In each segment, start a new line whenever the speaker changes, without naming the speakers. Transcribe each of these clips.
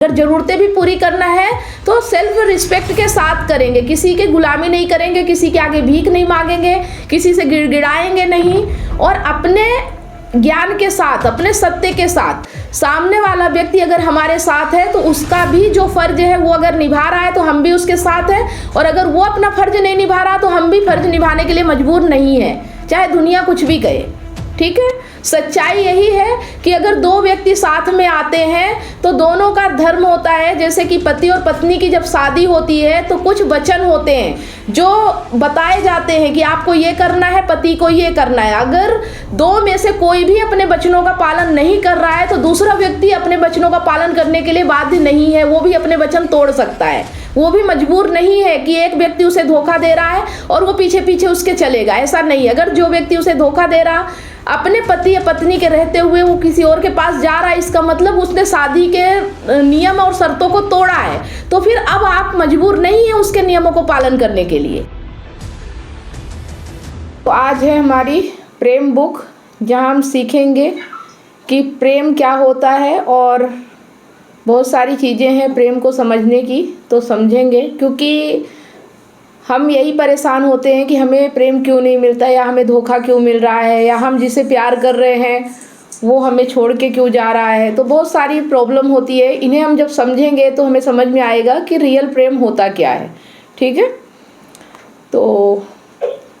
अगर ज़रूरतें भी पूरी करना है तो सेल्फ रिस्पेक्ट के साथ करेंगे, किसी की गुलामी नहीं करेंगे, किसी के आगे भीख नहीं मांगेंगे, किसी से गिड़गिड़ाएंगे नहीं, और अपने ज्ञान के साथ, अपने सत्य के साथ। सामने वाला व्यक्ति अगर हमारे साथ है तो उसका भी जो फर्ज है वो अगर निभा रहा है तो हम भी उसके साथ हैं, और अगर वो अपना फर्ज नहीं निभा रहा तो हम भी फर्ज निभाने के लिए मजबूर नहीं है, चाहे दुनिया कुछ भी कहे। ठीक है, सच्चाई यही है कि अगर दो व्यक्ति साथ में आते हैं तो दोनों का धर्म होता है, जैसे कि पति और पत्नी की जब शादी होती है तो कुछ वचन होते हैं जो बताए जाते हैं कि आपको ये करना है, पति को ये करना है। अगर दो में से कोई भी अपने वचनों का पालन नहीं कर रहा है तो दूसरा व्यक्ति अपने वचनों का पालन करने के लिए बाध्य नहीं है, वो भी अपने वचन तोड़ सकता है। वो भी मजबूर नहीं है कि एक व्यक्ति उसे धोखा दे रहा है और वो पीछे पीछे उसके चलेगा, ऐसा नहीं है। अगर जो व्यक्ति उसे धोखा दे रहा अपने पति या पत्नी के रहते हुए वो किसी और के पास जा रहा है, इसका मतलब उसने शादी के नियम और शर्तों को तोड़ा है, तो फिर अब आप मजबूर नहीं है उसके नियमों को पालन करने के लिए। तो आज है हमारी प्रेम बुक, जहां हम सीखेंगे कि प्रेम क्या होता है, और बहुत सारी चीज़ें हैं प्रेम को समझने की, तो समझेंगे। क्योंकि हम यही परेशान होते हैं कि हमें प्रेम क्यों नहीं मिलता, या हमें धोखा क्यों मिल रहा है, या हम जिसे प्यार कर रहे हैं वो हमें छोड़ के क्यों जा रहा है। तो बहुत सारी प्रॉब्लम होती है, इन्हें हम जब समझेंगे तो हमें समझ में आएगा कि रियल प्रेम होता क्या है। ठीक है, तो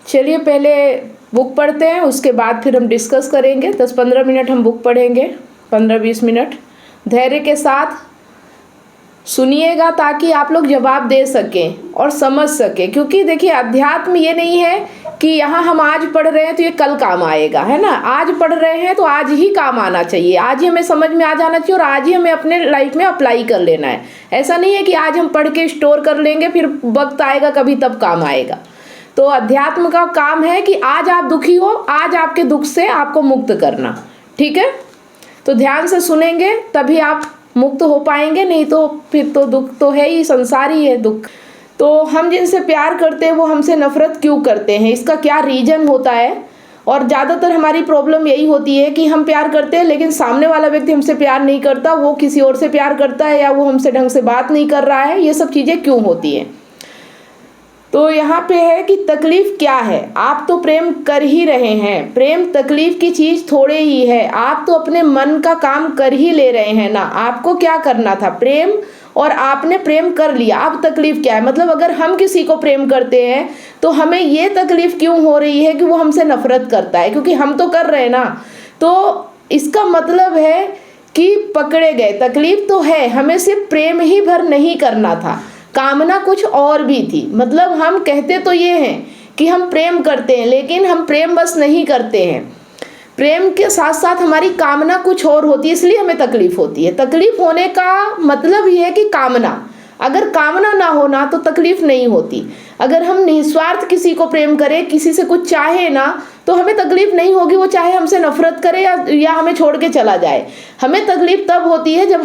चलिए पहले बुक पढ़ते हैं, उसके बाद फिर हम डिस्कस करेंगे। 10-15 मिनट हम बुक पढ़ेंगे, 15-20 मिनट धैर्य के साथ सुनिएगा ताकि आप लोग जवाब दे सकें और समझ सकें। क्योंकि देखिए, अध्यात्म ये नहीं है कि यहाँ हम आज पढ़ रहे हैं तो ये कल काम आएगा, है ना। आज पढ़ रहे हैं तो आज ही काम आना चाहिए, आज ही हमें समझ में आ जाना चाहिए और आज ही हमें अपने लाइफ में अप्लाई कर लेना है। ऐसा नहीं है कि आज हम पढ़ के स्टोर कर लेंगे, फिर वक्त आएगा कभी तब काम आएगा। तो अध्यात्म का काम है कि आज आप दुखी हो, आज आपके दुख से आपको मुक्त करना। ठीक है, तो ध्यान से सुनेंगे तभी आप मुक्त हो पाएंगे, नहीं तो फिर तो दुख तो है ही, संसार ही है दुख। तो हम जिनसे प्यार करते हैं वो हमसे नफरत क्यों करते हैं, इसका क्या रीजन होता है। और ज़्यादातर हमारी प्रॉब्लम यही होती है कि हम प्यार करते हैं लेकिन सामने वाला व्यक्ति हमसे प्यार नहीं करता, वो किसी और से प्यार करता है, या वो हमसे ढंग से बात नहीं कर रहा है। ये सब चीज़ें क्यों होती हैं। तो यहाँ पे है कि तकलीफ क्या है। आप तो प्रेम कर ही रहे हैं, प्रेम तकलीफ की चीज़ थोड़े ही है। आप तो अपने मन का काम कर ही ले रहे हैं ना। आपको क्या करना था, प्रेम, और आपने प्रेम कर लिया। अब तकलीफ क्या है, मतलब अगर हम किसी को प्रेम करते हैं तो हमें ये तकलीफ क्यों हो रही है कि वो हमसे नफरत करता है, क्योंकि हम तो कर रहे हैं ना। तो इसका मतलब है कि पकड़े गए। तकलीफ तो है, हमें सिर्फ प्रेम ही भर नहीं करना था, कामना कुछ और भी थी। मतलब हम कहते तो ये हैं कि हम प्रेम करते हैं, लेकिन हम प्रेम बस नहीं करते हैं, प्रेम के साथ साथ हमारी कामना कुछ और होती है, इसलिए हमें तकलीफ होती है। तकलीफ होने का मतलब ये है कि कामना, अगर कामना ना होना तो तकलीफ नहीं होती। अगर हम निस्वार्थ किसी को प्रेम करें, किसी से कुछ चाहे ना, तो हमें तकलीफ नहीं होगी, वो चाहे हमसे नफरत करे या हमें छोड़ के चला जाए। हमें तकलीफ तब होती है जब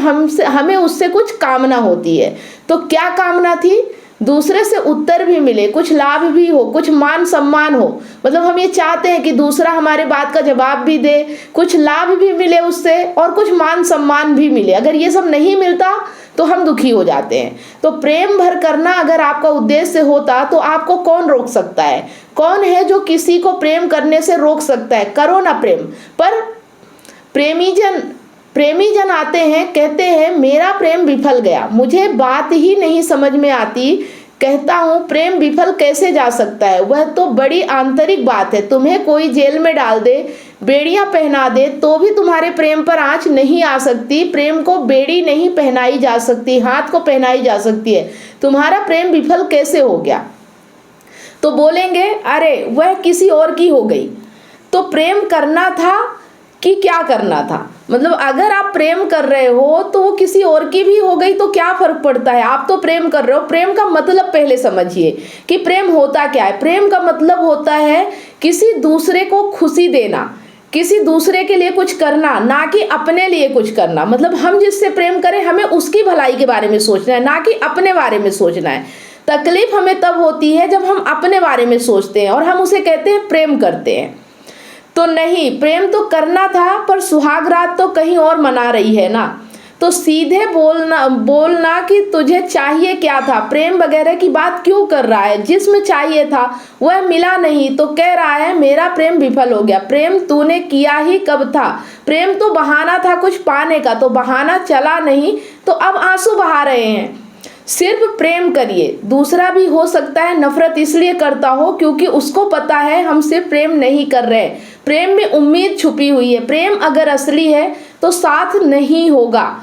हमें उससे कुछ कामना होती है। तो क्या कामना थी, दूसरे से उत्तर भी मिले, कुछ लाभ भी हो, कुछ मान सम्मान हो। मतलब हम ये चाहते हैं कि दूसरा हमारे बात का जवाब भी दे, कुछ लाभ भी मिले उससे, और कुछ मान सम्मान भी मिले। अगर ये सब नहीं मिलता तो हम दुखी हो जाते हैं। तो प्रेम भर करना अगर आपका उद्देश्य होता तो आपको कौन रोक सकता है। कौन है जो किसी को प्रेम करने से रोक सकता है। करो ना प्रेम। पर प्रेमी जन आते हैं, कहते हैं मेरा प्रेम विफल गया, मुझे बात ही नहीं समझ में आती। कहता हूँ प्रेम विफल कैसे जा सकता है, वह तो बड़ी आंतरिक बात है। तुम्हें कोई जेल में डाल दे, बेड़ियां पहना दे, तो भी तुम्हारे प्रेम पर आंच नहीं आ सकती। प्रेम को बेड़ी नहीं पहनाई जा सकती, हाथ को पहनाई जा सकती है। तुम्हारा प्रेम विफल कैसे हो गया। तो बोलेंगे अरे वह किसी और की हो गई। तो प्रेम करना था कि क्या करना था। मतलब अगर आप प्रेम कर रहे हो तो वो किसी और की भी हो गई तो क्या फर्क पड़ता है। आप तो प्रेम कर रहे हो। प्रेम का मतलब पहले समझिए कि प्रेम होता क्या है। प्रेम का मतलब होता है किसी दूसरे को खुशी देना, किसी दूसरे के लिए कुछ करना, ना कि अपने लिए कुछ करना। मतलब हम जिससे प्रेम करें हमें उसकी भलाई के बारे में सोचना है, ना कि अपने बारे में सोचना है। तकलीफ हमें तब होती है जब हम अपने बारे में सोचते हैं और हम उसे कहते हैं प्रेम करते हैं। तो नहीं, प्रेम तो करना था, पर सुहाग रात तो कहीं और मना रही है ना। तो सीधे बोलना कि तुझे चाहिए क्या था, प्रेम वगैरह की बात क्यों कर रहा है। जिसमें चाहिए था वह मिला नहीं तो कह रहा है मेरा प्रेम विफल हो गया। प्रेम तूने किया ही कब था, प्रेम तो बहाना था कुछ पाने का, तो बहाना चला नहीं तो अब आंसू बहा रहे हैं। सिर्फ प्रेम करिए, दूसरा भी हो सकता है नफरत इसलिए करता हो क्योंकि उसको पता है हम सिर्फ प्रेम नहीं कर रहे, प्रेम में उम्मीद छुपी हुई है। प्रेम अगर असली है तो साथ नहीं होगा।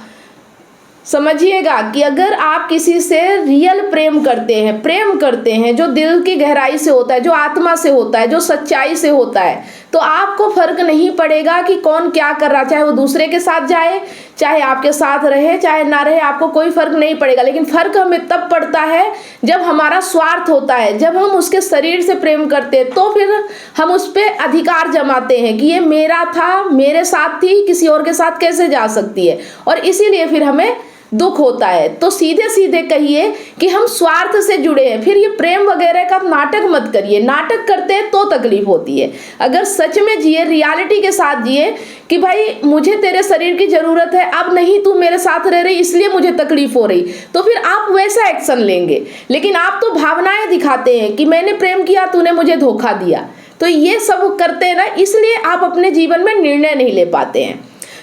समझिएगा कि अगर आप किसी से रियल प्रेम करते हैं जो दिल की गहराई से होता है, जो आत्मा से होता है, जो सच्चाई से होता है, तो आपको फर्क नहीं पड़ेगा कि कौन क्या कर रहा, चाहे वो दूसरे के साथ जाए, चाहे आपके साथ रहे, चाहे ना रहे, आपको कोई फर्क नहीं पड़ेगा। लेकिन फर्क हमें तब पड़ता है जब हमारा स्वार्थ होता है, जब हम उसके शरीर से प्रेम करते हैं, तो फिर हम उस पर अधिकार जमाते हैं कि ये मेरा था, मेरे साथ थी, किसी और के साथ कैसे जा सकती है, और इसीलिए फिर हमें दुख होता है। तो सीधे सीधे कहिए कि हम स्वार्थ से जुड़े हैं, फिर ये प्रेम वगैरह का नाटक मत करिए। नाटक करते हैं तो तकलीफ होती है। अगर सच में जिए, रियलिटी के साथ जिए कि भाई मुझे तेरे शरीर की जरूरत है, अब नहीं तू मेरे साथ रह रही इसलिए मुझे तकलीफ हो रही, तो फिर आप वैसा एक्शन लेंगे। लेकिन आप तो भावनाएं दिखाते हैं कि मैंने प्रेम किया, तूने मुझे धोखा दिया, तो ये सब करते हैं ना, इसलिए आप अपने जीवन में निर्णय नहीं ले पाते हैं।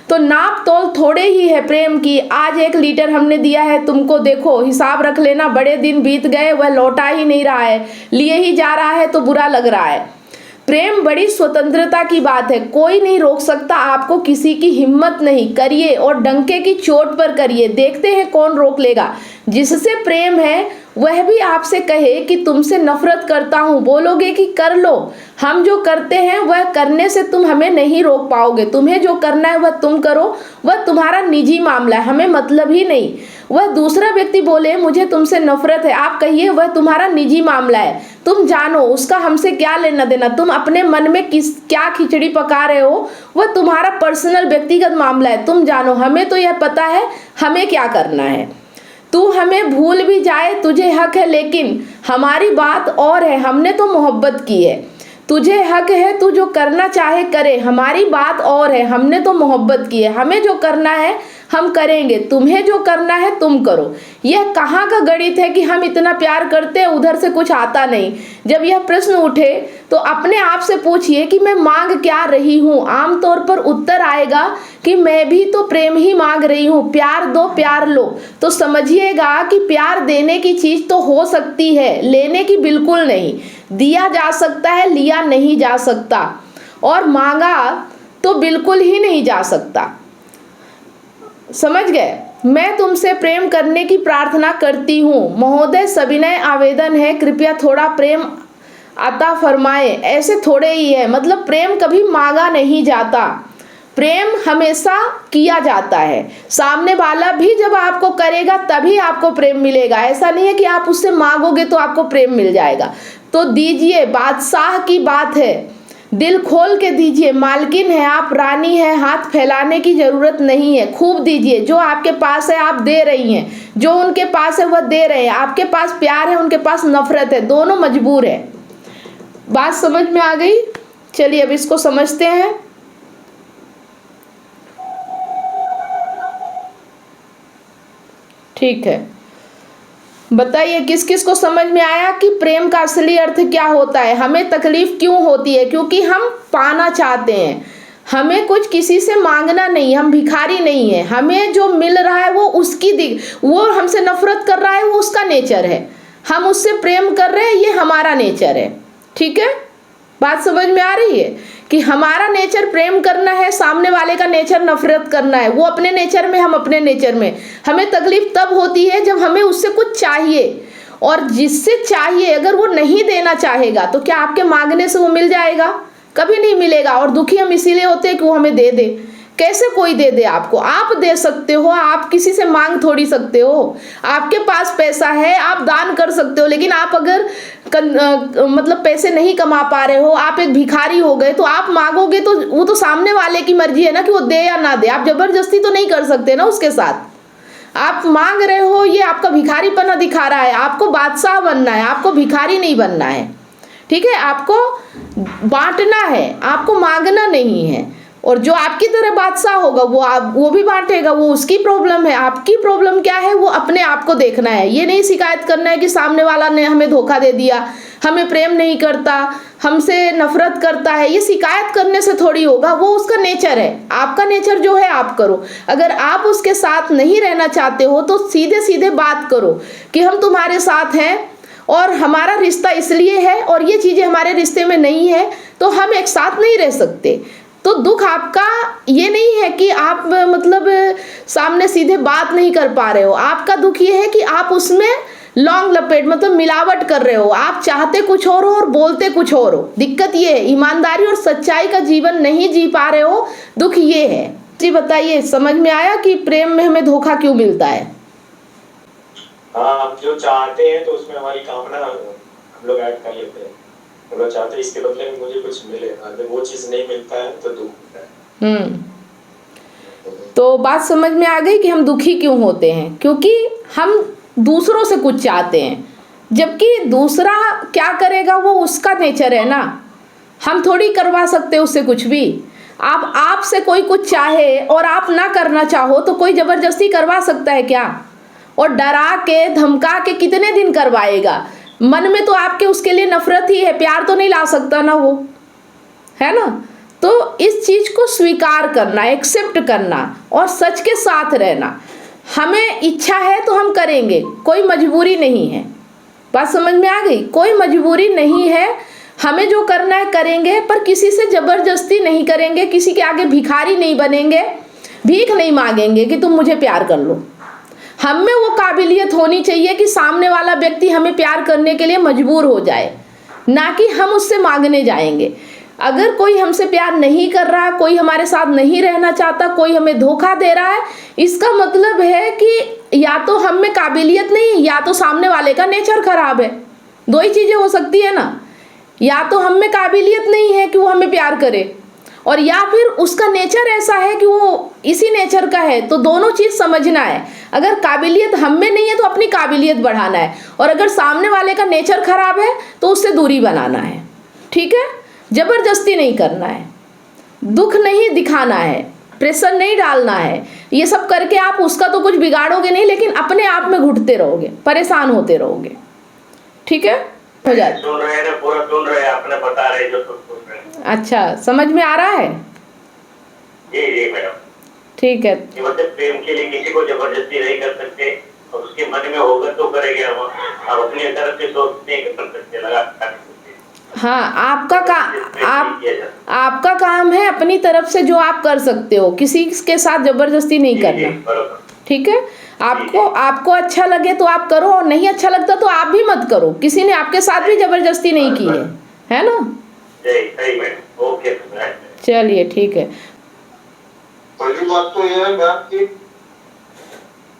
तो नाप तोल थोड़े ही है प्रेम की। आज 1 लीटर हमने दिया है तुमको, देखो हिसाब रख लेना, बड़े दिन बीत गए, वह लौटा ही नहीं रहा है, लिए ही जा रहा है तो बुरा लग रहा है। प्रेम बड़ी स्वतंत्रता की बात है, कोई नहीं रोक सकता आपको, किसी की हिम्मत नहीं, करिए और डंके की चोट पर करिए, देखते हैं कौन रोक लेगा। जिससे प्रेम है वह भी आपसे कहे कि तुमसे नफरत करता हूं, बोलोगे कि कर लो। हम जो करते हैं वह करने से तुम हमें नहीं रोक पाओगे, तुम्हें जो करना है वह तुम करो, वह तुम्हारा निजी मामला है, हमें मतलब ही नहीं। वह दूसरा व्यक्ति बोले मुझे तुमसे नफरत है, आप कहिए वह तुम्हारा निजी मामला है, तुम जानो उसका हमसे क्या लेना देना, तुम अपने मन में क्या खिचड़ी पका रहे हो वह तुम्हारा पर्सनल व्यक्तिगत मामला है, तुम जानो, हमें तो यह पता है हमें क्या करना है। तू हमें भूल भी जाए तुझे हक है, लेकिन हमारी बात और है, हमने तो मोहब्बत की है। तुझे हक है तू जो करना चाहे करे, हमारी बात और है, हमने तो मोहब्बत की है, हमें जो करना है हम करेंगे, तुम्हें जो करना है तुम करो। यह कहाँ का गणित है कि हम इतना प्यार करते हैं उधर से कुछ आता नहीं। जब यह प्रश्न उठे तो अपने आप से पूछिए कि मैं मांग क्या रही हूँ। आमतौर पर उत्तर आएगा कि मैं भी तो प्रेम ही मांग रही हूँ, प्यार दो प्यार लो। तो समझिएगा कि प्यार देने की चीज तो हो सकती है, लेने की बिल्कुल नहीं। दिया जा सकता है, लिया नहीं जा सकता, और मांगा तो बिल्कुल ही नहीं जा सकता। समझ गए? मैं तुमसे प्रेम करने की प्रार्थना करती हूँ महोदय, सविनय आवेदन है, कृपया थोड़ा प्रेम अता फरमाए। ऐसे थोड़े ही है, मतलब प्रेम कभी मांगा नहीं जाता, प्रेम हमेशा किया जाता है। सामने वाला भी जब आपको करेगा तभी आपको प्रेम मिलेगा, ऐसा नहीं है कि आप उससे मांगोगे तो आपको प्रेम मिल जाएगा। तो दीजिए, बादशाह की बात है, दिल खोल के दीजिए, मालकिन है आप, रानी है, हाथ फैलाने की जरूरत नहीं है। खूब दीजिए, जो आपके पास है आप दे रही हैं, जो उनके पास है वह दे रहे हैं। आपके पास प्यार है, उनके पास नफरत है, दोनों मजबूर है। बात समझ में आ गई? चलिए अब इसको समझते हैं। ठीक है, बताइए किस किस को समझ में आया कि प्रेम का असली अर्थ क्या होता है, हमें तकलीफ क्यों होती है? क्योंकि हम पाना चाहते हैं, हमें कुछ किसी से मांगना नहीं, हम भिखारी नहीं है, हमें जो मिल रहा है वो उसकी वो हमसे नफरत कर रहा है वो उसका नेचर है, हम उससे प्रेम कर रहे हैं ये हमारा नेचर है। ठीक है, बात समझ में आ रही है कि हमारा नेचर प्रेम करना है, सामने वाले का नेचर नफरत करना है, वो अपने नेचर में हम अपने नेचर में। हमें तकलीफ तब होती है जब हमें उससे कुछ चाहिए, और जिससे चाहिए अगर वो नहीं देना चाहेगा तो क्या आपके मांगने से वो मिल जाएगा? कभी नहीं मिलेगा। और दुखी हम इसीलिए होते हैं कि वो हमें दे दे। कैसे कोई दे दे आपको? आप दे सकते हो, आप किसी से मांग थोड़ी सकते हो। आपके पास पैसा है, आप दान कर सकते हो, लेकिन आप अगर मतलब पैसे नहीं कमा पा रहे हो, आप एक भिखारी हो गए, तो आप मांगोगे तो वो तो सामने वाले की मर्जी है ना कि वो दे या ना दे, आप जबरदस्ती तो नहीं कर सकते ना उसके साथ। आप मांग रहे हो, ये आपका भिखारीपना दिखा रहा है। आपको बादशाह बनना है, आपको भिखारी नहीं बनना है। ठीक है, आपको बांटना है, आपको मांगना नहीं है। और जो आपकी तरह बादशाह होगा वो भी बांटेगा। वो उसकी प्रॉब्लम है, आपकी प्रॉब्लम क्या है वो अपने आप को देखना है। ये नहीं शिकायत करना है कि सामने वाला ने हमें धोखा दे दिया, हमें प्रेम नहीं करता, हमसे नफरत करता है। ये शिकायत करने से थोड़ी होगा, वो उसका नेचर है। आपका नेचर जो है आप करो। अगर आप उसके साथ नहीं रहना चाहते हो तो सीधे सीधे बात करो कि हम तुम्हारे साथ हैं और हमारा रिश्ता इसलिए है और ये चीज़ें हमारे रिश्ते में नहीं है, तो हम एक साथ नहीं रह सकते। तो दुख आपका ये नहीं है कि आप मतलब सामने सीधे बात नहीं कर पा रहे हो। आपका दुख ये है कि आप उसमें लौंग लपेट मतलब मिलावट कर रहे हो। आप चाहते कुछ और हो और बोलते कुछ और हो। दिक्कत ये है, ईमानदारी और सच्चाई का जीवन नहीं जी पा रहे हो, दुख ये है। जी बताइए, समझ में आया कि प्रेम में हमें धोखा क्यों मिलता है?
हाँ, हम जो चाहते हैं तो उसमें हमारी कामना हम लोग ऐड कर लेते हैं। हम लोग चाहते हैं इसके बदले में मुझे कुछ मिले, अगर वो चीज नहीं मिलता है तो दुख होता है।
तो बात समझ में आ गई कि हम दुखी क्यों होते हैं? क्योंकि हम दूसरों से कुछ चाहते हैं, जबकि दूसरा क्या करेगा वो उसका नेचर है ना। हम थोड़ी करवा सकते उससे कुछ भी। आपसे कोई कुछ चाहे और आप ना करना चाहो तो कोई जबरदस्ती करवा सकता है क्या? और डरा के धमका के कितने दिन करवाएगा? मन में तो आपके उसके लिए नफरत ही है, प्यार तो नहीं ला सकता ना वो, है ना। तो इस चीज को स्वीकार करना, एक्सेप्ट करना और सच के साथ रहना। हमें इच्छा है तो हम करेंगे, कोई मजबूरी नहीं है। बात समझ में आ गई? कोई मजबूरी नहीं है, हमें जो करना है करेंगे, पर किसी से जबरदस्ती नहीं करेंगे, किसी के आगे भिखारी नहीं बनेंगे, भीख नहीं मांगेंगे कि तुम मुझे प्यार कर लो। हम में वो काबिलियत होनी चाहिए कि सामने वाला व्यक्ति हमें प्यार करने के लिए मजबूर हो जाए, ना कि हम उससे मांगने जाएंगे। अगर कोई हमसे प्यार नहीं कर रहा, कोई हमारे साथ नहीं रहना चाहता, कोई हमें धोखा दे रहा है, इसका मतलब है कि या तो हम में काबिलियत नहीं, या तो सामने वाले का नेचर खराब है। दो ही चीजें हो सकती है ना, या तो हम में काबिलियत नहीं है कि वो हमें प्यार करे, और या फिर उसका नेचर ऐसा है कि वो इसी नेचर का है। तो दोनों चीज समझना है। अगर काबिलियत हम में नहीं है तो अपनी काबिलियत बढ़ाना है, और अगर सामने वाले का नेचर खराब है तो उससे दूरी बनाना है। ठीक है, जबरदस्ती नहीं करना है, दुख नहीं दिखाना है, प्रेशर नहीं डालना है। ये सब करके आप उसका तो कुछ बिगाड़ोगे नहीं, लेकिन अपने आप में घुटते रहोगे, परेशान होते रहोगे। ठीक है, हो जाए।
सुन रहे हैं, पूरा सुन रहे हैं, अपने बता रहे जो सुन रहे हैं।
अच्छा, समझ में आ रहा है?
जी मैडम।
ठीक है।
ये मतलब प्रेम के लिए किसी को जबरदस्ती नहीं कर सकते, और उसके मन में होगा तो करेंगे। हम अपनी तरफ से सोचते हैं कर सकते, लगा सकते।
हाँ, आपका काम है अपनी तरफ से जो आप कर सकते हो, किसी के साथ जबरदस्ती नहीं करना। ठीक है, आपको अच्छा लगे तो आप करो, और नहीं अच्छा लगता तो आप भी मत करो। किसी ने आपके साथ भी जबरदस्ती नहीं की है ना।
ओके,
चलिए ठीक है।
पहली बात तो यह है मैम कि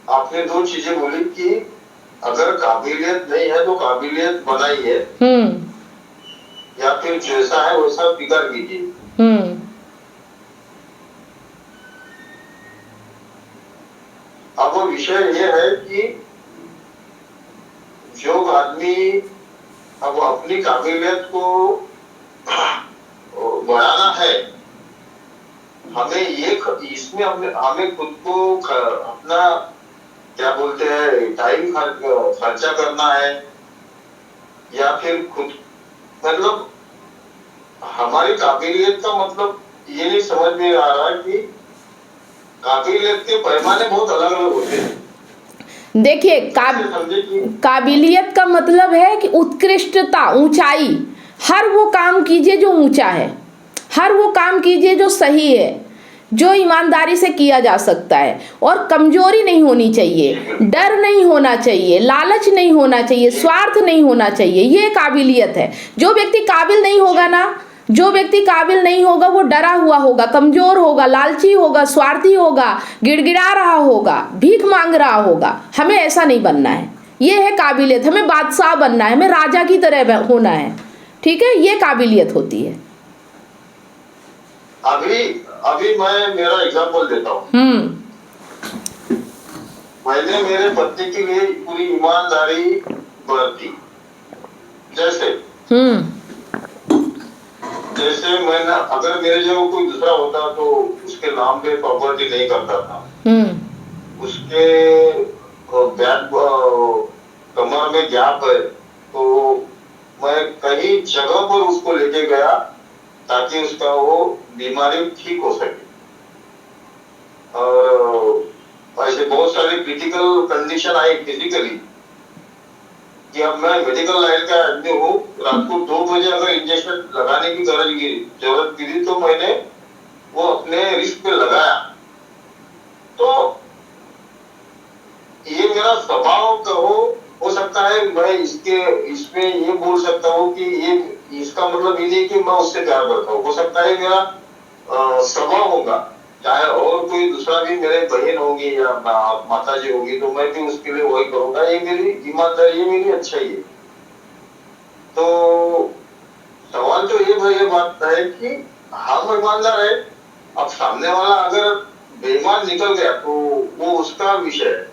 आपने दो चीजें बोली कि अगर काबिलियत नहीं है तो काबिलियत बनाइए, या फिर जैसा है वैसा स्वीकार कीजिए। अब वो विषय ये है कि जो आदमी अब अपनी काबिलियत को बढ़ाना है, हमें ये इसमें हमें खुद को अपना क्या बोलते हैं टाइम खर्चा करना है, या फिर खुद मतलब हमारी काबिलियत का मतलब ये नहीं समझ में आ रहा कि काबिलियत के पैमाने बहुत अलग अलग होते हैं।
देखिए, काबिलियत का मतलब है कि उत्कृष्टता, ऊंचाई। हर वो काम कीजिए जो ऊंचा है, हर वो काम कीजिए जो सही है, जो ईमानदारी से किया जा सकता है, और कमजोरी नहीं होनी चाहिए, डर नहीं होना चाहिए, लालच नहीं होना चाहिए, स्वार्थ नहीं होना चाहिए। ये काबिलियत है। जो व्यक्ति काबिल नहीं होगा ना, जो व्यक्ति काबिल नहीं होगा वो डरा हुआ होगा, कमजोर होगा, लालची होगा, स्वार्थी होगा, गिड़गिड़ा रहा होगा, भीख मांग रहा होगा। हमें ऐसा नहीं बनना है। ये है काबिलियत। हमें बादशाह बनना है, हमें राजा की तरह होना है। ठीक है, ये काबिलियत होती है।
अभी मैं मेरा एग्जांपल देता हूँ। मैंने मेरे पति के लिए पूरी ईमानदारी बरती। जैसे जैसे मैंने, अगर मेरे जो कोई दूसरा होता तो उसके नाम पे प्रॉपर्टी नहीं करता था। उसके बैक कमर में गैप है, तो मैं कई जगह पर उसको लेके गया ताकि उसका वो बीमारी ठीक हो सके। और ऐसे बहुत सारी क्रिटिकल कंडीशन आई फिजिकली कि अब मैं मेडिकल लाइन का आदमी हूँ। रात को 2 बजे अगर इंजेक्शन लगाने की जरूरत पड़ी तो मैंने वो अपने रिस्क पे लगाया। तो ये मेरा स्वभाव कहो, हो सकता है मैं इसमें ये बोल सकता हूँ कि ये इसका मतलब ये नहीं कि मैं उससे प्यार करता हूँ। हो सकता है मेरा स्वभाव होगा, चाहे और कोई दूसरा भी मेरे बहन होगी या माता जी होगी तो मैं भी उसके लिए वही करूंगा। ये मेरी ईमानदारी, ये मेरी अच्छाई है। तो सवाल तो ये बात है कि हम ईमानदार है, अब सामने वाला अगर बेईमान निकल गया तो वो उसका विषय है।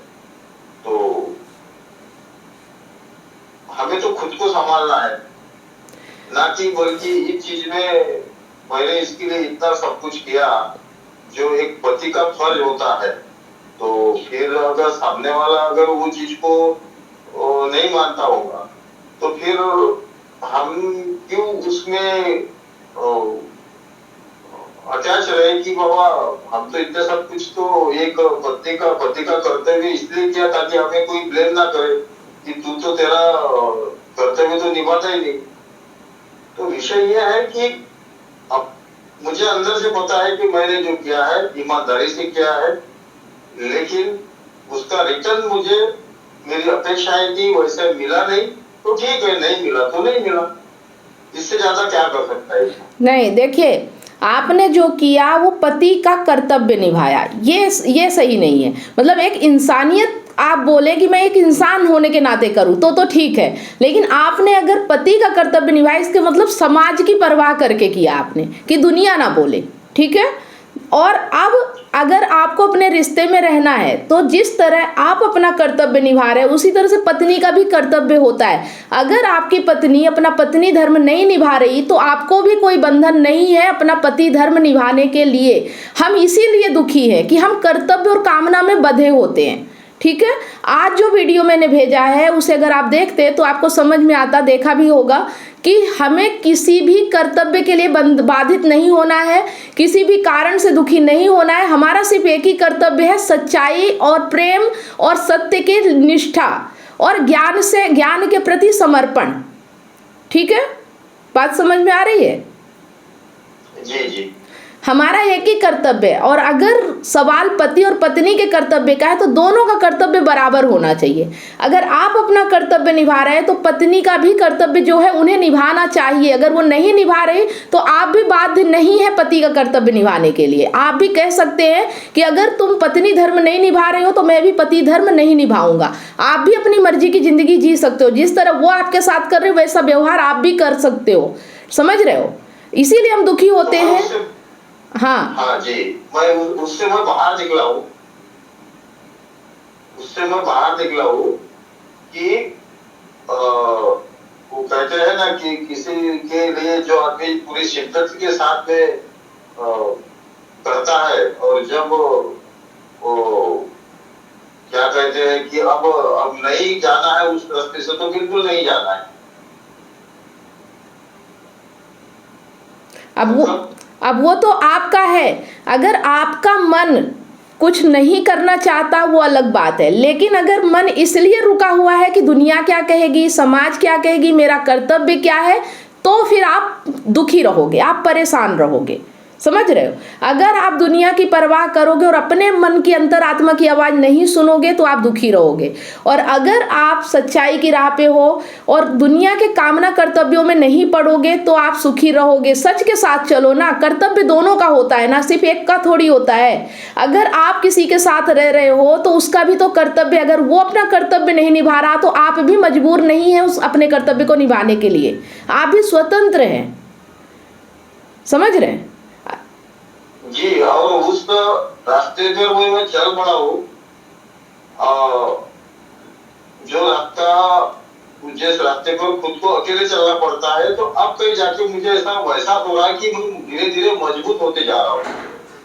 तो हमें तो खुद को संभालना है, ना कि बल्कि इस चीज में मैंने इसके लिए इतना सब कुछ किया जो एक पति का फर्ज होता है। तो फिर अगर सामने वाला अगर वो चीज को नहीं मानता होगा तो फिर हम क्यों उसमें अटैच रहे कि बाबा हम तो इतने सब कुछ तो एक पति का कर्तव्य इसलिए किया ताकि हमें कोई ब्लेम ना करे कि तू तो तेरा कर्तव्य तो निभाता ही नहीं। तो विषय यह है कि अब मुझे अंदर से पता है कि मैंने जो किया है ईमानदारी से किया है, लेकिन उसका रिटर्न मुझे मेरी अपेक्षाएं थी वैसे मिला नहीं। तो ठीक है, नहीं मिला तो नहीं मिला, इससे ज्यादा क्या कर सकता है।
नहीं, देखिए आपने जो किया वो पति का कर्तव्य निभाया, ये सही नहीं है। मतलब एक इंसानियत आप बोले कि मैं एक इंसान होने के नाते करूं तो ठीक है, लेकिन आपने अगर पति का कर्तव्य निभाया इसके मतलब समाज की परवाह करके किया आपने कि दुनिया ना बोले, ठीक है। और अब अगर आपको अपने रिश्ते में रहना है तो जिस तरह आप अपना कर्तव्य निभा रहे हैं उसी तरह से पत्नी का भी कर्तव्य होता है। अगर आपकी पत्नी अपना पत्नी धर्म नहीं निभा रही तो आपको भी कोई बंधन नहीं है अपना पति धर्म निभाने के लिए। हम इसीलिए दुखी हैं कि हम कर्तव्य और कामना में बंधे होते हैं, ठीक है। आज जो वीडियो मैंने भेजा है उसे अगर आप देखते तो आपको समझ में आता, देखा भी होगा कि हमें किसी भी कर्तव्य के लिए बाधित नहीं होना है, किसी भी कारण से दुखी नहीं होना है। हमारा सिर्फ एक ही कर्तव्य है, सच्चाई और प्रेम और सत्य की निष्ठा और ज्ञान के प्रति समर्पण, ठीक है। बात समझ में आ रही है?
जी जी।
हमारा एक ही कर्तव्य है, और अगर सवाल पति और पत्नी के कर्तव्य का है तो दोनों का कर्तव्य बराबर होना चाहिए। अगर आप अपना कर्तव्य निभा रहे हैं तो पत्नी का भी कर्तव्य जो है उन्हें निभाना चाहिए। अगर वो नहीं निभा रहे तो आप भी बाध्य नहीं है पति का कर्तव्य निभाने के लिए। आप भी कह सकते हैं कि अगर तुम पत्नी धर्म नहीं निभा रहे हो तो मैं भी पति धर्म नहीं निभाऊंगा। आप भी अपनी मर्जी की जिंदगी जी सकते हो, जिस तरह वो आपके साथ कर रहे हो वैसा व्यवहार आप भी कर सकते हो, समझ रहे हो? इसीलिए हम दुखी होते हैं। हाँ
जी, उससे मैं बाहर निकला हूँ कि वो कहते हैं ना कि किसी के लिए जो आदमी पूरी शिद्दत के साथ में करता है और जब वो क्या कहते हैं कि अब नहीं जाना है उस रास्ते से तो बिल्कुल नहीं जाना है।
अब वो तो आपका है। अगर आपका मन कुछ नहीं करना चाहता वो अलग बात है, लेकिन अगर मन इसलिए रुका हुआ है कि दुनिया क्या कहेगी, समाज क्या कहेगी, मेरा कर्तव्य क्या है, तो फिर आप दुखी रहोगे, आप परेशान रहोगे, समझ रहे हो? अगर आप दुनिया की परवाह करोगे और अपने मन की अंतरात्मा की आवाज़ नहीं सुनोगे तो आप दुखी रहोगे। और अगर आप सच्चाई की राह पे हो और दुनिया के कामना कर्तव्यों में नहीं पड़ोगे तो आप सुखी रहोगे। सच के साथ चलो ना, कर्तव्य दोनों का होता है ना, सिर्फ एक का थोड़ी होता है। अगर आप किसी के साथ रह रहे हो तो उसका भी तो कर्तव्य, अगर वो अपना कर्तव्य नहीं निभा रहा तो आप भी मजबूर नहीं है उस अपने कर्तव्य को निभाने के लिए, आप भी स्वतंत्र हैं, समझ रहे हैं?
जी, और उस रास्ते पर मैं चल पड़ा हूँ। जो रास्ता जिस रास्ते पर खुद को अकेले चलना पड़ता है, तो अब कहीं जाके मुझे ऐसा वैसा हो रहा है कि मैं धीरे धीरे मजबूत होते जा रहा हूँ।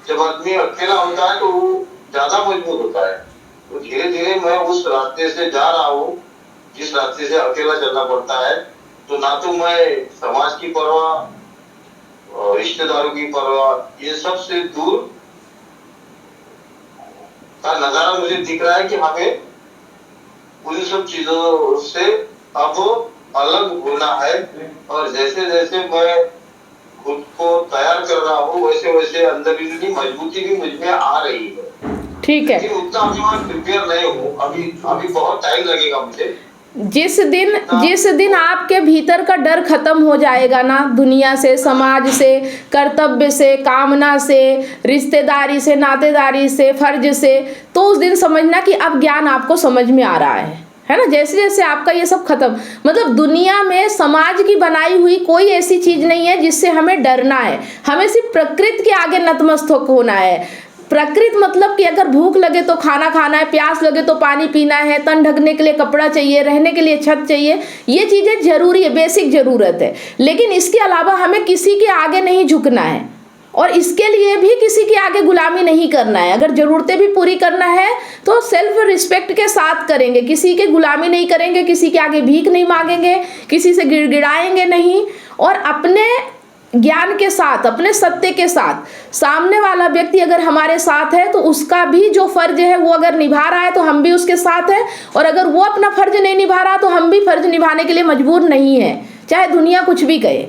जब आदमी अकेला होता है तो वो ज्यादा मजबूत होता है, तो धीरे धीरे मैं उस रास्ते से जा रहा हूँ जिस रास्ते से अकेला चलना पड़ता है। तो ना तो मैं समाज की परवाह, रिश्तेदारों की परवाह, ये सब से दूर का नजारा मुझे दिख रहा है कि हमें उन सब चीजों से अब अलग होना है। और जैसे जैसे मैं खुद को तैयार कर रहा हूँ, वैसे वैसे अंदरूनी मजबूती भी मुझ में आ रही है।
ठीक है,
लेकिन उतना अभी मैं प्रिपेयर नहीं हूँ, अभी बहुत टाइम लगेगा मुझे।
जिस दिन आपके भीतर का डर खत्म हो जाएगा ना, दुनिया से, समाज से, कर्तव्य से, कामना से, रिश्तेदारी से, नातेदारी से, फर्ज से, तो उस दिन समझना कि अब ज्ञान आपको समझ में आ रहा है ना। जैसे जैसे आपका ये सब खत्म, मतलब दुनिया में समाज की बनाई हुई कोई ऐसी चीज नहीं है जिससे हमें डरना है। हमें सिर्फ प्रकृति के आगे नतमस्तक होना है। प्रकृति मतलब कि अगर भूख लगे तो खाना खाना है, प्यास लगे तो पानी पीना है, तन ढकने के लिए कपड़ा चाहिए, रहने के लिए छत चाहिए, ये चीजें जरूरी है, बेसिक जरूरत है। लेकिन इसके अलावा हमें किसी के आगे नहीं झुकना है और इसके लिए भी किसी के आगे गुलामी नहीं करना है। अगर जरूरतें भी पूरी करना है तो सेल्फ रिस्पेक्ट के साथ करेंगे, किसी के गुलामी नहीं करेंगे, किसी के आगे भीख नहीं मांगेंगे, किसी से गिड़गिड़ाएंगे नहीं, और अपने ज्ञान के साथ, अपने सत्य के साथ, सामने वाला व्यक्ति अगर हमारे साथ है तो उसका भी जो फर्ज है वो अगर निभा रहा है तो हम भी उसके साथ हैं, और अगर वो अपना फर्ज नहीं निभा रहा तो हम भी फर्ज निभाने के लिए मजबूर नहीं है, चाहे दुनिया कुछ भी कहे।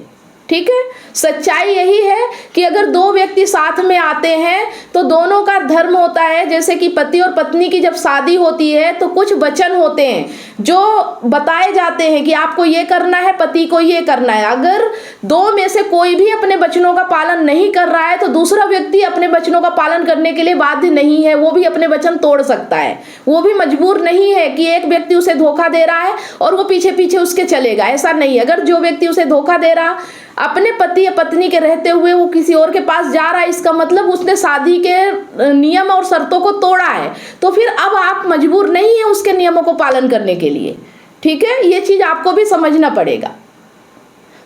ठीक है, सच्चाई यही है कि अगर दो व्यक्ति साथ में आते हैं तो दोनों का धर्म होता है। जैसे कि पति और पत्नी की जब शादी होती है तो कुछ वचन होते हैं जो बताए जाते हैं कि आपको ये करना है, पति को ये करना है। अगर दो में से कोई भी अपने वचनों का पालन नहीं कर रहा है तो दूसरा व्यक्ति अपने वचनों का पालन करने के लिए बाध्य नहीं है, वो भी अपने वचन तोड़ सकता है। वो भी मजबूर नहीं है कि एक व्यक्ति उसे धोखा दे रहा है और वो पीछे पीछे उसके चलेगा, ऐसा नहीं है। अगर जो व्यक्ति उसे धोखा दे रहा अपने पति या पत्नी के रहते हुए वो किसी और के पास जा रहा है, इसका मतलब उसने शादी के नियम और शर्तों को तोड़ा है, तो फिर अब आप मजबूर नहीं है उसके नियमों को पालन करने के लिए। ठीक है, ये चीज आपको भी समझना पड़ेगा।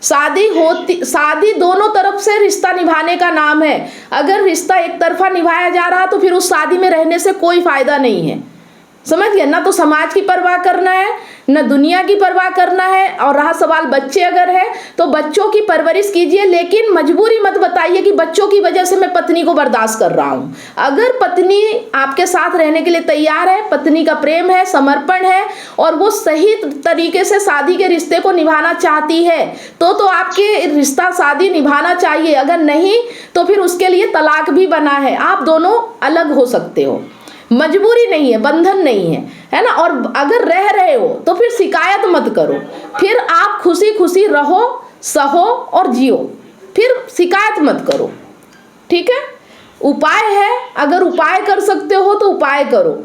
शादी दोनों तरफ से रिश्ता निभाने का नाम है। अगर रिश्ता एक तरफा निभाया जा रहा तो फिर उस शादी में रहने से कोई फायदा नहीं है, समझ गए ना। तो समाज की परवाह करना है, न दुनिया की परवाह करना है। और रहा सवाल बच्चे अगर है तो बच्चों की परवरिश कीजिए, लेकिन मजबूरी मत बताइए कि बच्चों की वजह से मैं पत्नी को बर्दाश्त कर रहा हूं। अगर पत्नी आपके साथ रहने के लिए तैयार है, पत्नी का प्रेम है, समर्पण है और वो सही तरीके से शादी के रिश्ते को निभाना चाहती है तो आपके रिश्ता शादी निभाना चाहिए। अगर नहीं तो फिर उसके लिए तलाक भी बना है, आप दोनों अलग हो सकते हो, मजबूरी नहीं है, बंधन नहीं है, है ना। और अगर रह रहे हो तो फिर शिकायत मत करो, फिर आप खुशी खुशी रहो, सहो और जियो, फिर शिकायत मत करो। ठीक है, उपाय है, अगर उपाय कर सकते हो तो उपाय करो,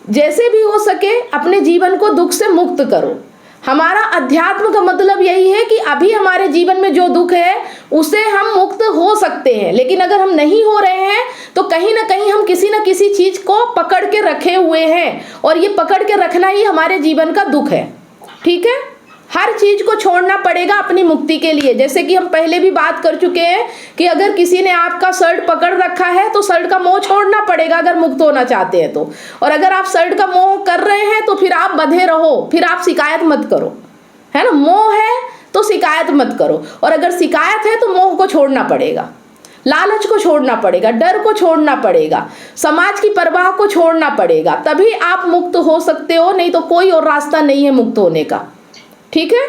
जैसे भी हो सके अपने जीवन को दुख से मुक्त करो। हमारा अध्यात्म का मतलब यही है कि अभी हमारे जीवन में जो दुख है उसे हम मुक्त हो सकते हैं, लेकिन अगर हम नहीं हो रहे हैं तो कहीं ना कहीं हम किसी न किसी चीज को पकड़ के रखे हुए हैं, और ये पकड़ के रखना ही हमारे जीवन का दुख है। ठीक है, हर चीज को छोड़ना पड़ेगा अपनी मुक्ति के लिए। जैसे कि हम पहले भी बात कर चुके हैं कि अगर किसी ने आपका शर्ट पकड़ रखा है तो शर्ट का मोह छोड़ना पड़ेगा अगर मुक्त होना चाहते हैं तो। और अगर आप शर्ट का मोह कर रहे हैं तो फिर आप बंधे रहो, फिर आप शिकायत मत करो, है ना। मोह है तो शिकायत मत करो, और अगर शिकायत है तो मोह को छोड़ना पड़ेगा, लालच को छोड़ना पड़ेगा, डर को छोड़ना पड़ेगा, समाज की परवाह को छोड़ना पड़ेगा, तभी आप मुक्त हो सकते हो, नहीं तो कोई और रास्ता नहीं है मुक्त होने का। ठीक है,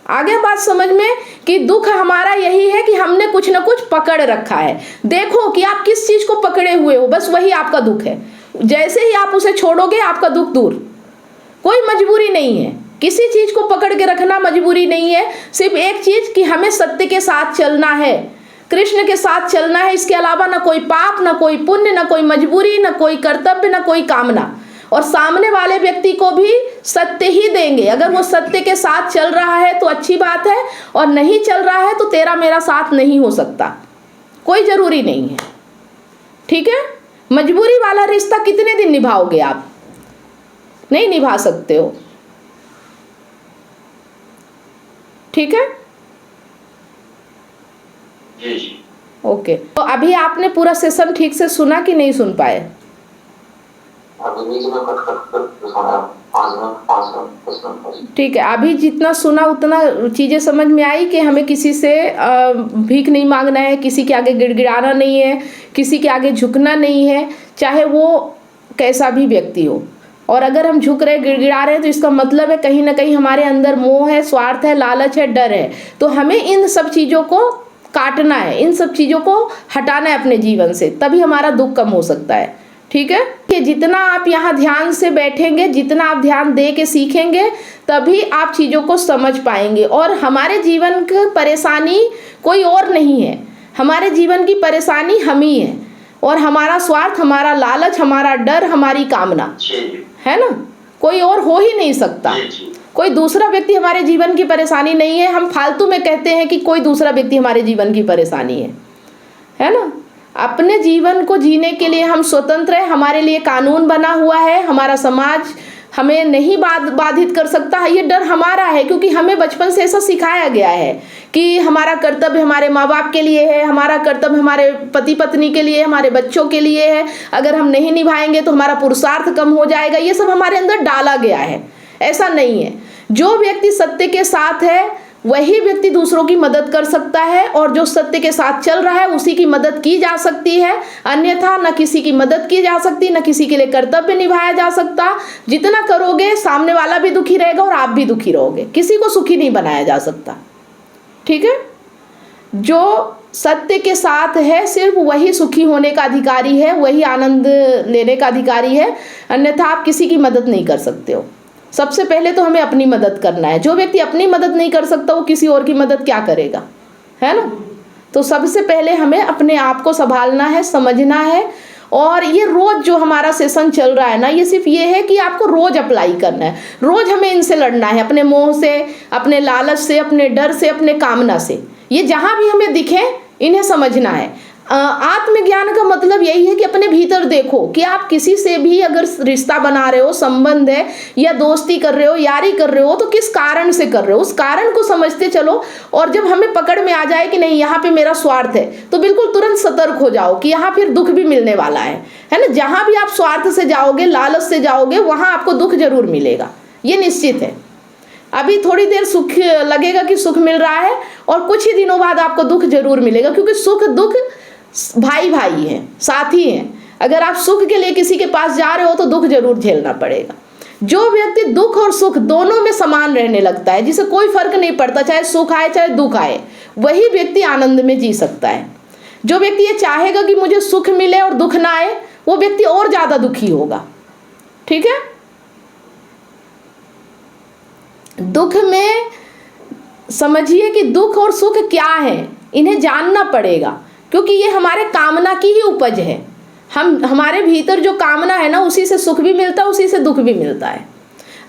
आ गया बात समझ में कि दुख हमारा यही है कि हमने कुछ ना कुछ पकड़ रखा है। देखो कि आप किस चीज को पकड़े हुए हो, बस वही आपका दुख है। जैसे ही आप उसे छोड़ोगे आपका दुख दूर। कोई मजबूरी नहीं है, किसी चीज को पकड़ के रखना मजबूरी नहीं है। सिर्फ एक चीज कि हमें सत्य के साथ चलना है, कृष्ण के साथ चलना है। इसके अलावा ना कोई पाप, ना कोई पुण्य, ना कोई मजबूरी, ना कोई कर्तव्य, ना कोई कामना। और सामने वाले व्यक्ति को भी सत्य ही देंगे। अगर वो सत्य के साथ चल रहा है तो अच्छी बात है, और नहीं चल रहा है तो तेरा मेरा साथ नहीं हो सकता, कोई जरूरी नहीं है। ठीक है, मजबूरी वाला रिश्ता कितने दिन निभाओगे आप? नहीं निभा सकते हो। ठीक है,
जी जी।
ओके। तो अभी आपने पूरा सेशन ठीक से सुना कि नहीं सुन पाए?
अभी बीच में कट कट कर सुना, 5 मिनट 10 मिनट।
ठीक है, अभी जितना सुना उतना चीज़ें समझ में आई कि हमें किसी से भीख नहीं मांगना है, किसी के आगे गिड़गिड़ाना नहीं है, किसी के आगे झुकना नहीं है, चाहे वो कैसा भी व्यक्ति हो। और अगर हम झुक रहे, गिड़गिड़ा रहे हैं तो इसका मतलब है कहीं ना कहीं हमारे अंदर मोह है, स्वार्थ है, लालच है, डर है। तो हमें इन सब चीज़ों को काटना है, इन सब चीज़ों को हटाना है अपने जीवन से, तभी हमारा दुख कम हो सकता है। ठीक है, कि जितना आप यहाँ ध्यान से बैठेंगे, जितना आप ध्यान दे के सीखेंगे, तभी आप चीज़ों को समझ पाएंगे। और हमारे जीवन की परेशानी कोई और नहीं है, हमारे जीवन की परेशानी हम ही है। और हमारा स्वार्थ, हमारा लालच, हमारा डर, हमारी कामना है ना, कोई और हो ही नहीं सकता। कोई दूसरा व्यक्ति हमारे जीवन की परेशानी नहीं है। हम फालतू में कहते हैं कि कोई दूसरा व्यक्ति हमारे जीवन की परेशानी है ना। अपने जीवन को जीने के लिए हम स्वतंत्र हैं, हमारे लिए कानून बना हुआ है, हमारा समाज हमें नहीं बाधित कर सकता है। ये डर हमारा है क्योंकि हमें बचपन से ऐसा सिखाया गया है कि हमारा कर्तव्य हमारे माँ बाप के लिए है, हमारा कर्तव्य हमारे पति पत्नी के लिए, हमारे बच्चों के लिए है। अगर हम नहीं निभाएंगे तो हमारा पुरुषार्थ कम हो जाएगा। ये सब हमारे अंदर डाला गया है। ऐसा नहीं है। जो व्यक्ति सत्य के साथ है वही व्यक्ति दूसरों की मदद कर सकता है, और जो सत्य के साथ चल रहा है उसी की मदद की जा सकती है। अन्यथा न किसी की मदद की जा सकती, न किसी के लिए कर्तव्य निभाया जा सकता। जितना करोगे सामने वाला भी दुखी रहेगा और आप भी दुखी रहोगे, किसी को सुखी नहीं बनाया जा सकता। ठीक है, जो सत्य के साथ है सिर्फ वही सुखी होने का अधिकारी है, वही आनंद लेने का अधिकारी है। अन्यथा आप किसी की मदद नहीं कर सकते हो। सबसे पहले तो हमें अपनी मदद करना है। जो व्यक्ति अपनी मदद नहीं कर सकता वो किसी और की मदद क्या करेगा, है ना। तो सबसे पहले हमें अपने आप को संभालना है, समझना है। और ये रोज जो हमारा सेशन चल रहा है ना, ये सिर्फ ये है कि आपको रोज अप्लाई करना है। रोज हमें इनसे लड़ना है, अपने मोह से, अपने लालच से, अपने डर से, अपने कामना से। ये जहाँ भी हमें दिखे इन्हें समझना है। आत्मज्ञान का मतलब यही है कि अपने भीतर देखो कि आप किसी से भी अगर रिश्ता बना रहे हो, संबंध है, या दोस्ती कर रहे हो, यारी कर रहे हो, तो किस कारण से कर रहे हो, उस कारण को समझते चलो। और जब हमें पकड़ में आ जाए कि नहीं यहाँ पे मेरा स्वार्थ है, तो बिल्कुल तुरंत सतर्क हो जाओ कि यहाँ फिर दुख भी मिलने वाला है ना। जहाँ भी आप स्वार्थ से जाओगे, लालच से जाओगे, वहाँ आपको दुख जरूर मिलेगा, ये निश्चित है। अभी थोड़ी देर सुख लगेगा कि सुख मिल रहा है, और कुछ ही दिनों बाद आपको दुख जरूर मिलेगा, क्योंकि सुख दुख भाई भाई हैं, साथी हैं। अगर आप सुख के लिए किसी के पास जा रहे हो तो दुख जरूर झेलना पड़ेगा। जो व्यक्ति दुख और सुख दोनों में समान रहने लगता है, जिसे कोई फर्क नहीं पड़ता चाहे सुख आए चाहे दुख आए, वही व्यक्ति आनंद में जी सकता है। जो व्यक्ति ये चाहेगा कि मुझे सुख मिले और दुख ना आए, वो व्यक्ति और ज्यादा दुखी होगा। ठीक है, दुख में समझिए कि दुख और सुख क्या है, इन्हें जानना पड़ेगा, क्योंकि ये हमारे कामना की ही उपज है। हमारे भीतर जो कामना है ना, उसी से सुख भी मिलता है, उसी से दुख भी मिलता है।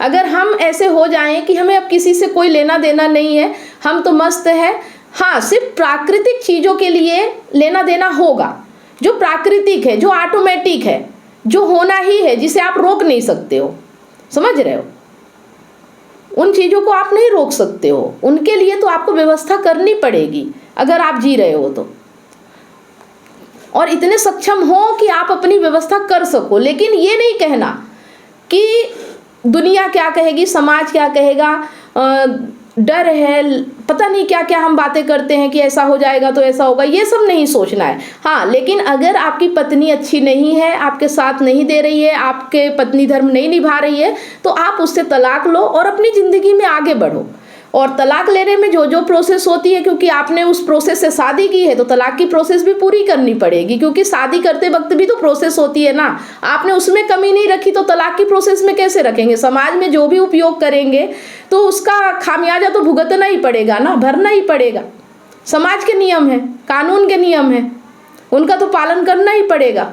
अगर हम ऐसे हो जाएं कि हमें अब किसी से कोई लेना देना नहीं है, हम तो मस्त है, हाँ सिर्फ प्राकृतिक चीज़ों के लिए लेना देना होगा, जो प्राकृतिक है, जो ऑटोमेटिक है, जो होना ही है, जिसे आप रोक नहीं सकते हो। समझ रहे हो, उन चीज़ों को आप नहीं रोक सकते हो, उनके लिए तो आपको व्यवस्था करनी पड़ेगी अगर आप जी रहे हो तो। और इतने सक्षम हो कि आप अपनी व्यवस्था कर सको। लेकिन ये नहीं कहना कि दुनिया क्या कहेगी, समाज क्या कहेगा, डर है, पता नहीं क्या क्या हम बातें करते हैं कि ऐसा हो जाएगा तो ऐसा होगा, ये सब नहीं सोचना है। हाँ, लेकिन अगर आपकी पत्नी अच्छी नहीं है, आपके साथ नहीं दे रही है, आपके पत्नी धर्म नहीं निभा रही है, तो आप उससे तलाक लो और अपनी ज़िंदगी में आगे बढ़ो। और तलाक लेने में जो जो प्रोसेस होती है, क्योंकि आपने उस प्रोसेस से शादी की है तो तलाक की प्रोसेस भी पूरी करनी पड़ेगी, क्योंकि शादी करते वक्त भी तो प्रोसेस होती है ना। आपने उसमें कमी नहीं रखी तो तलाक की प्रोसेस में कैसे रखेंगे। समाज में जो भी उपयोग करेंगे तो उसका खामियाजा तो भुगतना ही पड़ेगा ना, भरना ही पड़ेगा। समाज के नियम है, कानून के नियम है, उनका तो पालन करना ही पड़ेगा।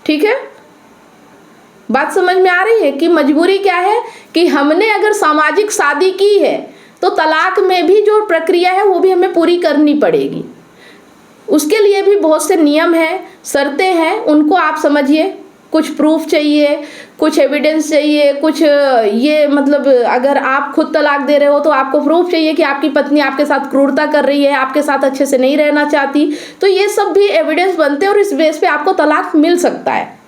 ठीक है, बात समझ में आ रही है कि मजबूरी क्या है कि हमने अगर सामाजिक शादी की है तो तलाक में भी जो प्रक्रिया है वो भी हमें पूरी करनी पड़ेगी। उसके लिए भी बहुत से नियम हैं, शर्तें हैं, उनको आप समझिए। कुछ प्रूफ चाहिए, कुछ एविडेंस चाहिए, कुछ ये मतलब अगर आप खुद तलाक दे रहे हो तो आपको प्रूफ चाहिए कि आपकी पत्नी आपके साथ क्रूरता कर रही है, आपके साथ अच्छे से नहीं रहना चाहती, तो ये सब भी एविडेंस बनते हैं और इस बेस पे आपको तलाक मिल सकता है।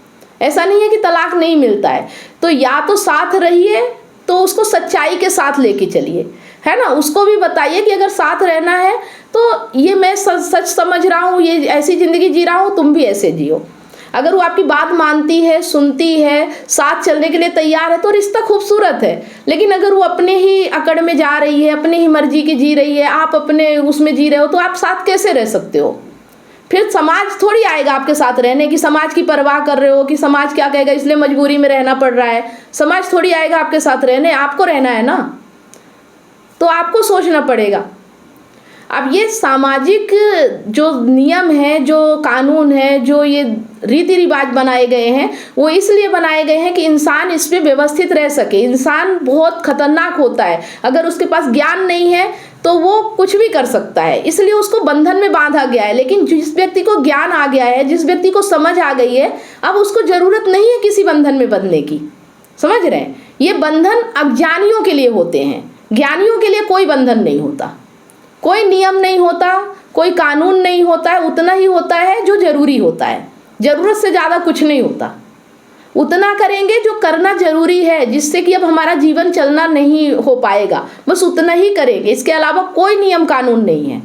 ऐसा नहीं है कि तलाक नहीं मिलता है। तो या तो साथ रहिए तो उसको सच्चाई के साथ लेके चलिए, है ना, उसको भी बताइए कि अगर साथ रहना है तो ये मैं सच समझ रहा हूँ, ये ऐसी ज़िंदगी जी रहा हूँ, तुम भी ऐसे जियो। अगर वो आपकी बात मानती है, सुनती है, साथ चलने के लिए तैयार है तो रिश्ता खूबसूरत है। लेकिन अगर वो अपने ही अकड़ में जा रही है, अपनी ही मर्जी की जी रही है, आप अपने उसमें जी रहे हो, तो आप साथ कैसे रह सकते हो? फिर समाज थोड़ी आएगा आपके साथ रहने की, समाज की परवाह कर रहे हो कि समाज क्या कहेगा इसलिए मजबूरी में रहना पड़ रहा है। समाज थोड़ी आएगा आपके साथ रहने, आपको रहना है ना, तो आपको सोचना पड़ेगा। अब ये सामाजिक जो नियम है, जो कानून है, जो ये रीति रिवाज बनाए गए हैं, वो इसलिए बनाए गए हैं कि इंसान इसमें व्यवस्थित रह सके। इंसान बहुत खतरनाक होता है, अगर उसके पास ज्ञान नहीं है तो वो कुछ भी कर सकता है, इसलिए उसको बंधन में बांधा गया है। लेकिन जिस व्यक्ति को ज्ञान आ गया है, जिस व्यक्ति को समझ आ गई है, अब उसको जरूरत नहीं है किसी बंधन में बंधने की। समझ रहे हैं? ये बंधन अज्ञानियों के लिए होते हैं, ज्ञानियों के लिए कोई बंधन नहीं होता, कोई नियम नहीं होता, कोई कानून नहीं होता है। उतना ही होता है जो जरूरी होता है, जरूरत से ज़्यादा कुछ नहीं होता। उतना करेंगे जो करना जरूरी है, जिससे कि अब हमारा जीवन चलना नहीं हो पाएगा, बस उतना ही करेंगे, इसके अलावा कोई नियम कानून नहीं है।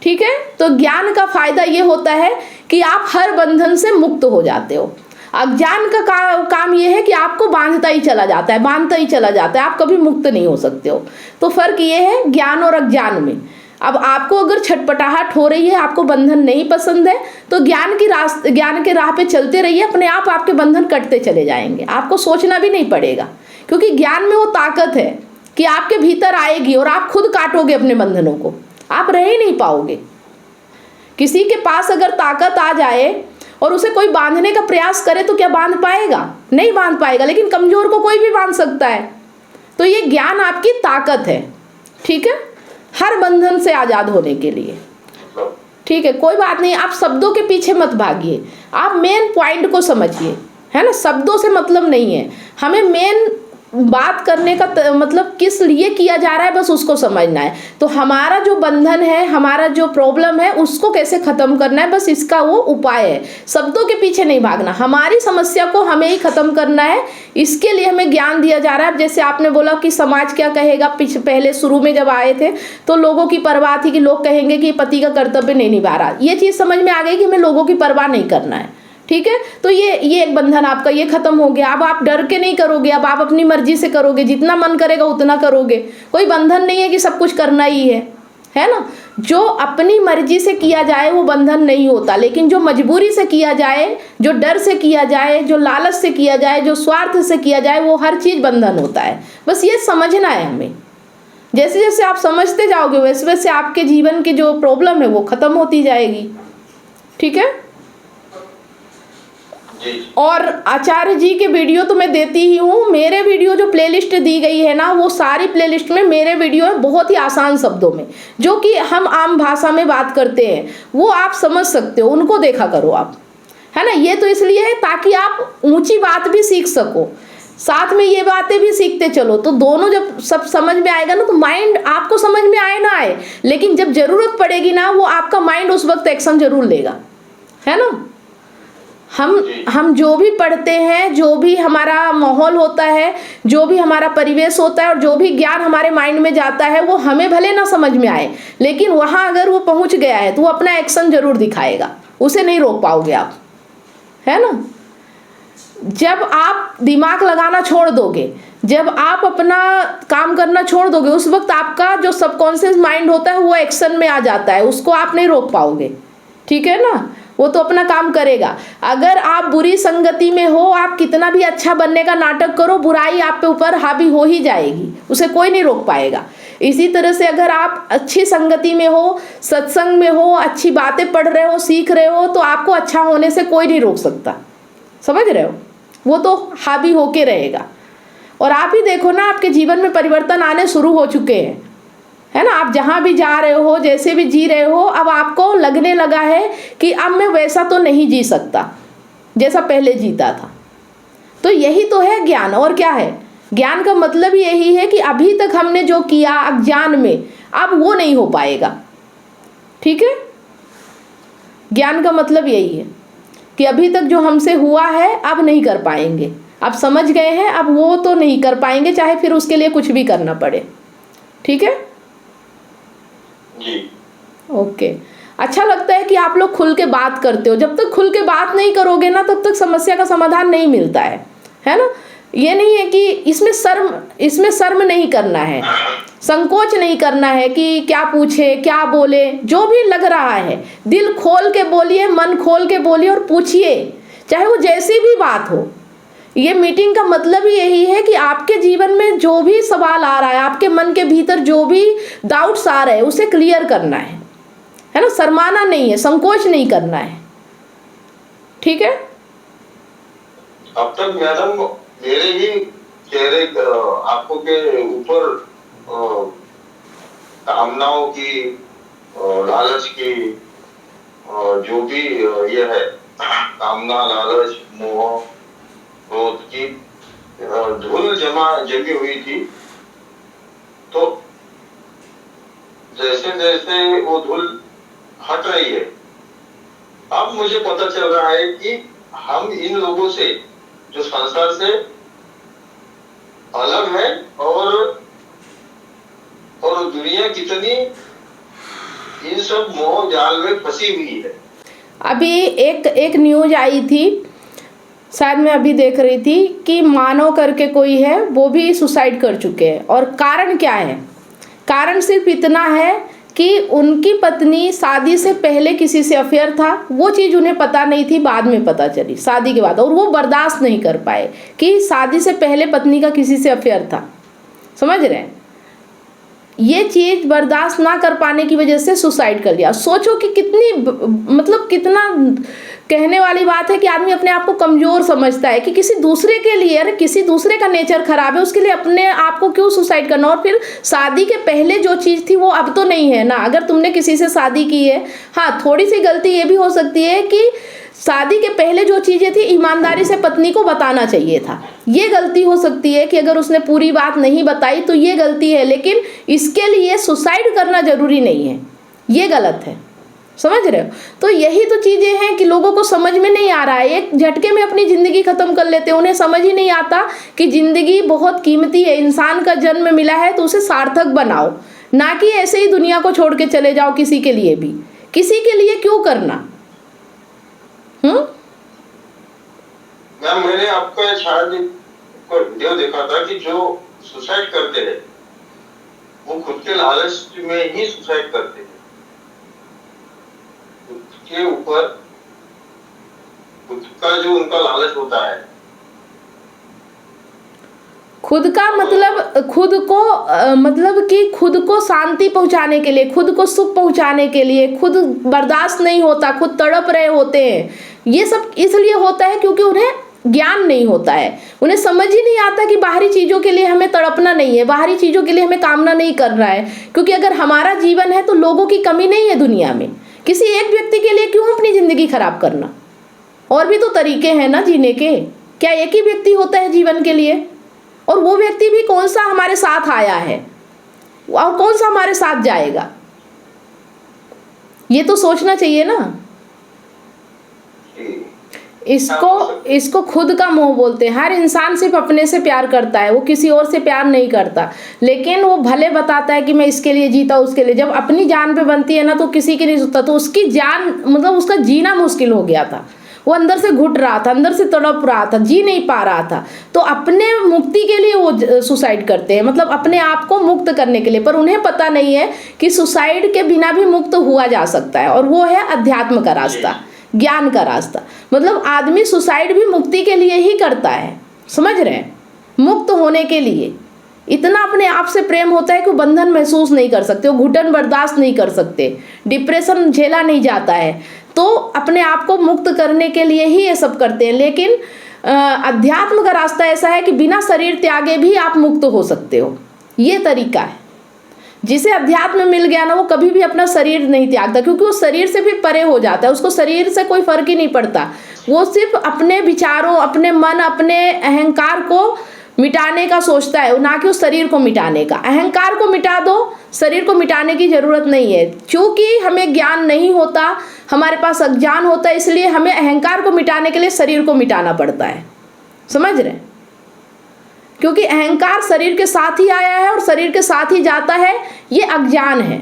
ठीक है? तो ज्ञान का फायदा ये होता है कि आप हर बंधन से मुक्त हो जाते हो। अज्ञान का काम ये है कि आपको बांधता ही चला जाता है, बांधता ही चला जाता है, आप कभी मुक्त नहीं हो सकते हो। तो फर्क ये है ज्ञान और अज्ञान में। अब आपको अगर छटपटाहट हो रही है, आपको बंधन नहीं पसंद है, तो ज्ञान के राह पे चलते रहिए, अपने आप आपके बंधन कटते चले जाएंगे, आपको सोचना भी नहीं पड़ेगा। क्योंकि ज्ञान में वो ताकत है कि आपके भीतर आएगी और आप खुद काटोगे अपने बंधनों को, आप रह ही नहीं पाओगे। किसी के पास अगर ताकत आ जाए और उसे कोई बांधने का प्रयास करे तो क्या बांध पाएगा? नहीं बांध पाएगा। लेकिन कमजोर को कोई भी बांध सकता है। तो ये ज्ञान आपकी ताकत है, ठीक है, हर बंधन से आजाद होने के लिए। ठीक है, कोई बात नहीं, आप शब्दों के पीछे मत भागिए, आप मेन पॉइंट को समझिए, है ना। शब्दों से मतलब नहीं है, हमें मेन बात करने का मतलब किस लिए किया जा रहा है, बस उसको समझना है। तो हमारा जो बंधन है, हमारा जो प्रॉब्लम है, उसको कैसे खत्म करना है, बस इसका वो उपाय है। शब्दों के पीछे नहीं भागना, हमारी समस्या को हमें ही खत्म करना है, इसके लिए हमें ज्ञान दिया जा रहा है। अब जैसे आपने बोला कि समाज क्या कहेगा, पहले शुरू में जब आए थे तो लोगों की परवाह थी कि लोग कहेंगे कि पति का कर्तव्य नहीं निभा रहा। ये चीज़ समझ में आ गई कि हमें लोगों की परवाह नहीं करना है। ठीक है, तो ये एक बंधन आपका ये खत्म हो गया। अब आप डर के नहीं करोगे, अब आप अपनी मर्जी से करोगे, जितना मन करेगा उतना करोगे। कोई बंधन नहीं है कि सब कुछ करना ही है ना। जो अपनी मर्जी से किया जाए वो बंधन नहीं होता, लेकिन जो मजबूरी से किया जाए, जो डर से किया जाए, जो लालच से किया जाए, जो स्वार्थ से किया जाए, वो हर चीज़ बंधन होता है। बस ये समझना है हमें। जैसे जैसे आप समझते जाओगे वैसे वैसे आपके जीवन की जो प्रॉब्लम है वो खत्म होती जाएगी। ठीक है। और आचार्य जी के वीडियो तो मैं देती ही हूँ। मेरे वीडियो जो प्लेलिस्ट दी गई है ना, वो सारी प्लेलिस्ट में मेरे वीडियो है बहुत ही आसान शब्दों में, जो कि हम आम भाषा में बात करते हैं, वो आप समझ सकते हो, उनको देखा करो आप, है ना। ये तो इसलिए है ताकि आप ऊंची बात भी सीख सको, साथ में ये बातें भी सीखते चलो। तो दोनों जब सब समझ में आएगा ना, तो माइंड आपको समझ में आए ना आए, लेकिन जब जरूरत पड़ेगी ना, वो आपका माइंड उस वक्त एक्शन जरूर लेगा, है ना। हम जो भी पढ़ते हैं, जो भी हमारा माहौल होता है, जो भी हमारा परिवेश होता है, और जो भी ज्ञान हमारे माइंड में जाता है, वो हमें भले ना समझ में आए, लेकिन वहाँ अगर वो पहुँच गया है तो वो अपना एक्शन जरूर दिखाएगा, उसे नहीं रोक पाओगे आप, है ना। जब आप दिमाग लगाना छोड़ दोगे, जब आप अपना काम करना छोड़ दोगे, उस वक्त आपका जो सबकॉन्शियस माइंड होता है वो एक्शन में आ जाता है, उसको आप नहीं रोक पाओगे। ठीक है ना, वो तो अपना काम करेगा। अगर आप बुरी संगति में हो, आप कितना भी अच्छा बनने का नाटक करो, बुराई आप पे ऊपर हावी हो ही जाएगी, उसे कोई नहीं रोक पाएगा। इसी तरह से अगर आप अच्छी संगति में हो, सत्संग में हो, अच्छी बातें पढ़ रहे हो, सीख रहे हो, तो आपको अच्छा होने से कोई नहीं रोक सकता। समझ रहे हो, वो तो हावी होके रहेगा। और आप ही देखो ना, आपके जीवन में परिवर्तन आने शुरू हो चुके हैं, है ना। आप जहाँ भी जा रहे हो, जैसे भी जी रहे हो, अब आपको लगने लगा है कि अब मैं वैसा तो नहीं जी सकता जैसा पहले जीता था। तो यही तो है ज्ञान, और क्या है? ज्ञान का मतलब यही है कि अभी तक हमने जो किया अज्ञान में, अब वो नहीं हो पाएगा। ठीक है, ज्ञान का मतलब यही है कि अभी तक जो हमसे हुआ है अब नहीं कर पाएंगे, अब समझ गए हैं, अब वो तो नहीं कर पाएंगे, चाहे फिर उसके लिए कुछ भी करना पड़े। ठीक है
जी।
ओके। अच्छा लगता है कि आप लोग खुल के बात करते हो। जब तक खुल के बात नहीं करोगे ना, तब तक समस्या का समाधान नहीं मिलता है ना। ये नहीं है कि इसमें शर्म नहीं करना है, संकोच नहीं करना है कि क्या पूछे क्या बोले। जो भी लग रहा है दिल खोल के बोलिए, मन खोल के बोलिए और पूछिए, चाहे वो जैसी भी बात हो। ये मीटिंग का मतलब ही यही है कि आपके जीवन में जो भी सवाल आ रहा है, आपके मन के भीतर जो भी डाउट्स आ रहे हैं, उसे क्लियर करना है ना। शर्माना नहीं है, संकोच नहीं करना है। ठीक है।
अब तक मैडम मेरे ही चेहरे आंखों के ऊपर कामनाओं की, लालच की, जो भी ये है, कामना, लालच, मोह, क्रोध की धूल जमी हुई थी। तो जैसे जैसे वो धूल हट रही है, अब मुझे पता चल रहा है कि हम इन लोगों से, जो संसार से अलग है, और दुनिया कितनी इन सब मोह जाल में फंसी हुई है।
अभी एक न्यूज आई थी, शायद मैं अभी देख रही थी कि मानव करके कोई है, वो भी सुसाइड कर चुके हैं। और कारण क्या है? कारण सिर्फ इतना है कि उनकी पत्नी शादी से पहले किसी से अफेयर था। वो चीज़ उन्हें पता नहीं थी, बाद में पता चली शादी के बाद, और वो बर्दाश्त नहीं कर पाए कि शादी से पहले पत्नी का किसी से अफेयर था। समझ रहे हैं? ये चीज़ बर्दाश्त ना कर पाने की वजह से सुसाइड कर लिया। सोचो कि कितनी मतलब कितना कहने वाली बात है कि आदमी अपने आप को कमज़ोर समझता है कि किसी दूसरे के लिए, अरे किसी दूसरे का नेचर खराब है, उसके लिए अपने आप को क्यों सुसाइड करना। और फिर शादी के पहले जो चीज़ थी वो अब तो नहीं है ना। अगर तुमने किसी से शादी की है, हाँ थोड़ी सी गलती ये भी हो सकती है कि शादी के पहले जो चीज़ें थी ईमानदारी से पत्नी को बताना चाहिए था। ये गलती हो सकती है कि अगर उसने पूरी बात नहीं बताई तो ये गलती है, लेकिन इसके लिए सुसाइड करना ज़रूरी नहीं है, ये गलत है। समझ रहे हो? तो यही तो चीज़ें हैं कि लोगों को समझ में नहीं आ रहा है। एक झटके में अपनी ज़िंदगी ख़त्म कर लेते हैं। उन्हें समझ ही नहीं आता कि ज़िंदगी बहुत कीमती है, इंसान का जन्म मिला है तो उसे सार्थक बनाओ, ना कि ऐसे ही दुनिया को छोड़ के चले जाओ किसी के लिए भी। किसी के लिए क्यों करना?
मैम मैंने आपका शायद वीडियो देखा था कि जो सुसाइड करते हैं वो खुद के लालच में ही सुसाइड करते हैं। खुद के ऊपर खुद का जो उनका लालच होता है,
खुद का मतलब खुद को मतलब कि खुद को शांति पहुंचाने के लिए, खुद को सुख पहुंचाने के लिए, खुद बर्दाश्त नहीं होता, खुद तड़प रहे होते हैं। ये सब इसलिए होता है क्योंकि उन्हें ज्ञान नहीं होता है। उन्हें समझ ही नहीं आता कि बाहरी चीज़ों के लिए हमें तड़पना नहीं है, बाहरी चीज़ों के लिए हमें कामना नहीं करना है। क्योंकि अगर हमारा जीवन है तो लोगों की कमी नहीं है दुनिया में। किसी एक व्यक्ति के लिए क्यों अपनी ज़िंदगी खराब करना? और भी तो तरीके हैं ना जीने के। क्या एक ही व्यक्ति होता है जीवन के लिए? और वो व्यक्ति भी कौन सा हमारे साथ आया है और कौन सा हमारे साथ जाएगा, ये तो सोचना चाहिए ना। इसको खुद का मोह बोलते हैं। हर इंसान सिर्फ अपने से प्यार करता है, वो किसी और से प्यार नहीं करता। लेकिन वो भले बताता है कि मैं इसके लिए जीता, उसके लिए। जब अपनी जान पे बनती है ना तो किसी की नहीं सुनता। तो उसकी जान मतलब उसका जीना मुश्किल हो गया था। वो अंदर से घुट रहा था, अंदर से तड़प रहा था, जी नहीं पा रहा था। तो अपने मुक्ति के लिए वो सुसाइड करते हैं, मतलब अपने आप को मुक्त करने के लिए। पर उन्हें पता नहीं है कि सुसाइड के बिना भी मुक्त हुआ जा सकता है, और वो है अध्यात्म का रास्ता, ज्ञान का रास्ता। मतलब आदमी सुसाइड भी मुक्ति के लिए ही करता है, समझ रहे हैं? मुक्त होने के लिए। इतना अपने आप से प्रेम होता है कि वो बंधन महसूस नहीं कर सकते, वो घुटन बर्दाश्त नहीं कर सकते, डिप्रेशन झेला नहीं जाता है। तो अपने आप को मुक्त करने के लिए ही ये सब करते हैं। लेकिन अध्यात्म का रास्ता ऐसा है कि बिना शरीर त्यागे भी आप मुक्त हो सकते हो। ये तरीका है। जिसे अध्यात्म मिल गया ना, वो कभी भी अपना शरीर नहीं त्यागता, क्योंकि वो शरीर से भी परे हो जाता है। उसको शरीर से कोई फर्क ही नहीं पड़ता। वो सिर्फ अपने विचारों, अपने मन, अपने अहंकार को मिटाने का सोचता है, ना कि उस शरीर को मिटाने का। अहंकार को मिटा दो, शरीर को मिटाने की ज़रूरत नहीं है। क्योंकि हमें ज्ञान नहीं होता, हमारे पास अज्ञान होता है, इसलिए हमें अहंकार को मिटाने के लिए शरीर को मिटाना पड़ता है। समझ रहे हैं? क्योंकि अहंकार शरीर के साथ ही आया है और शरीर के साथ ही जाता है, ये अज्ञान है।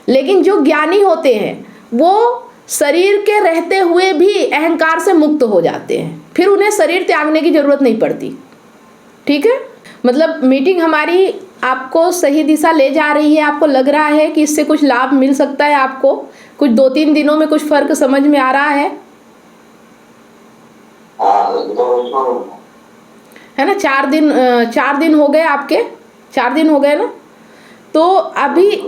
लेकिन जो ज्ञानी होते हैं वो शरीर के रहते हुए भी अहंकार से मुक्त हो जाते हैं, फिर उन्हें शरीर त्यागने की ज़रूरत नहीं पड़ती। ठीक है, मतलब मीटिंग हमारी आपको सही दिशा ले जा रही है। आपको लग रहा है कि इससे कुछ लाभ मिल सकता है, आपको कुछ 2-3 दिनों में कुछ फर्क समझ में आ रहा है ना? 4 दिन हो गए आपके, 4 दिन हो गए ना? तो अभी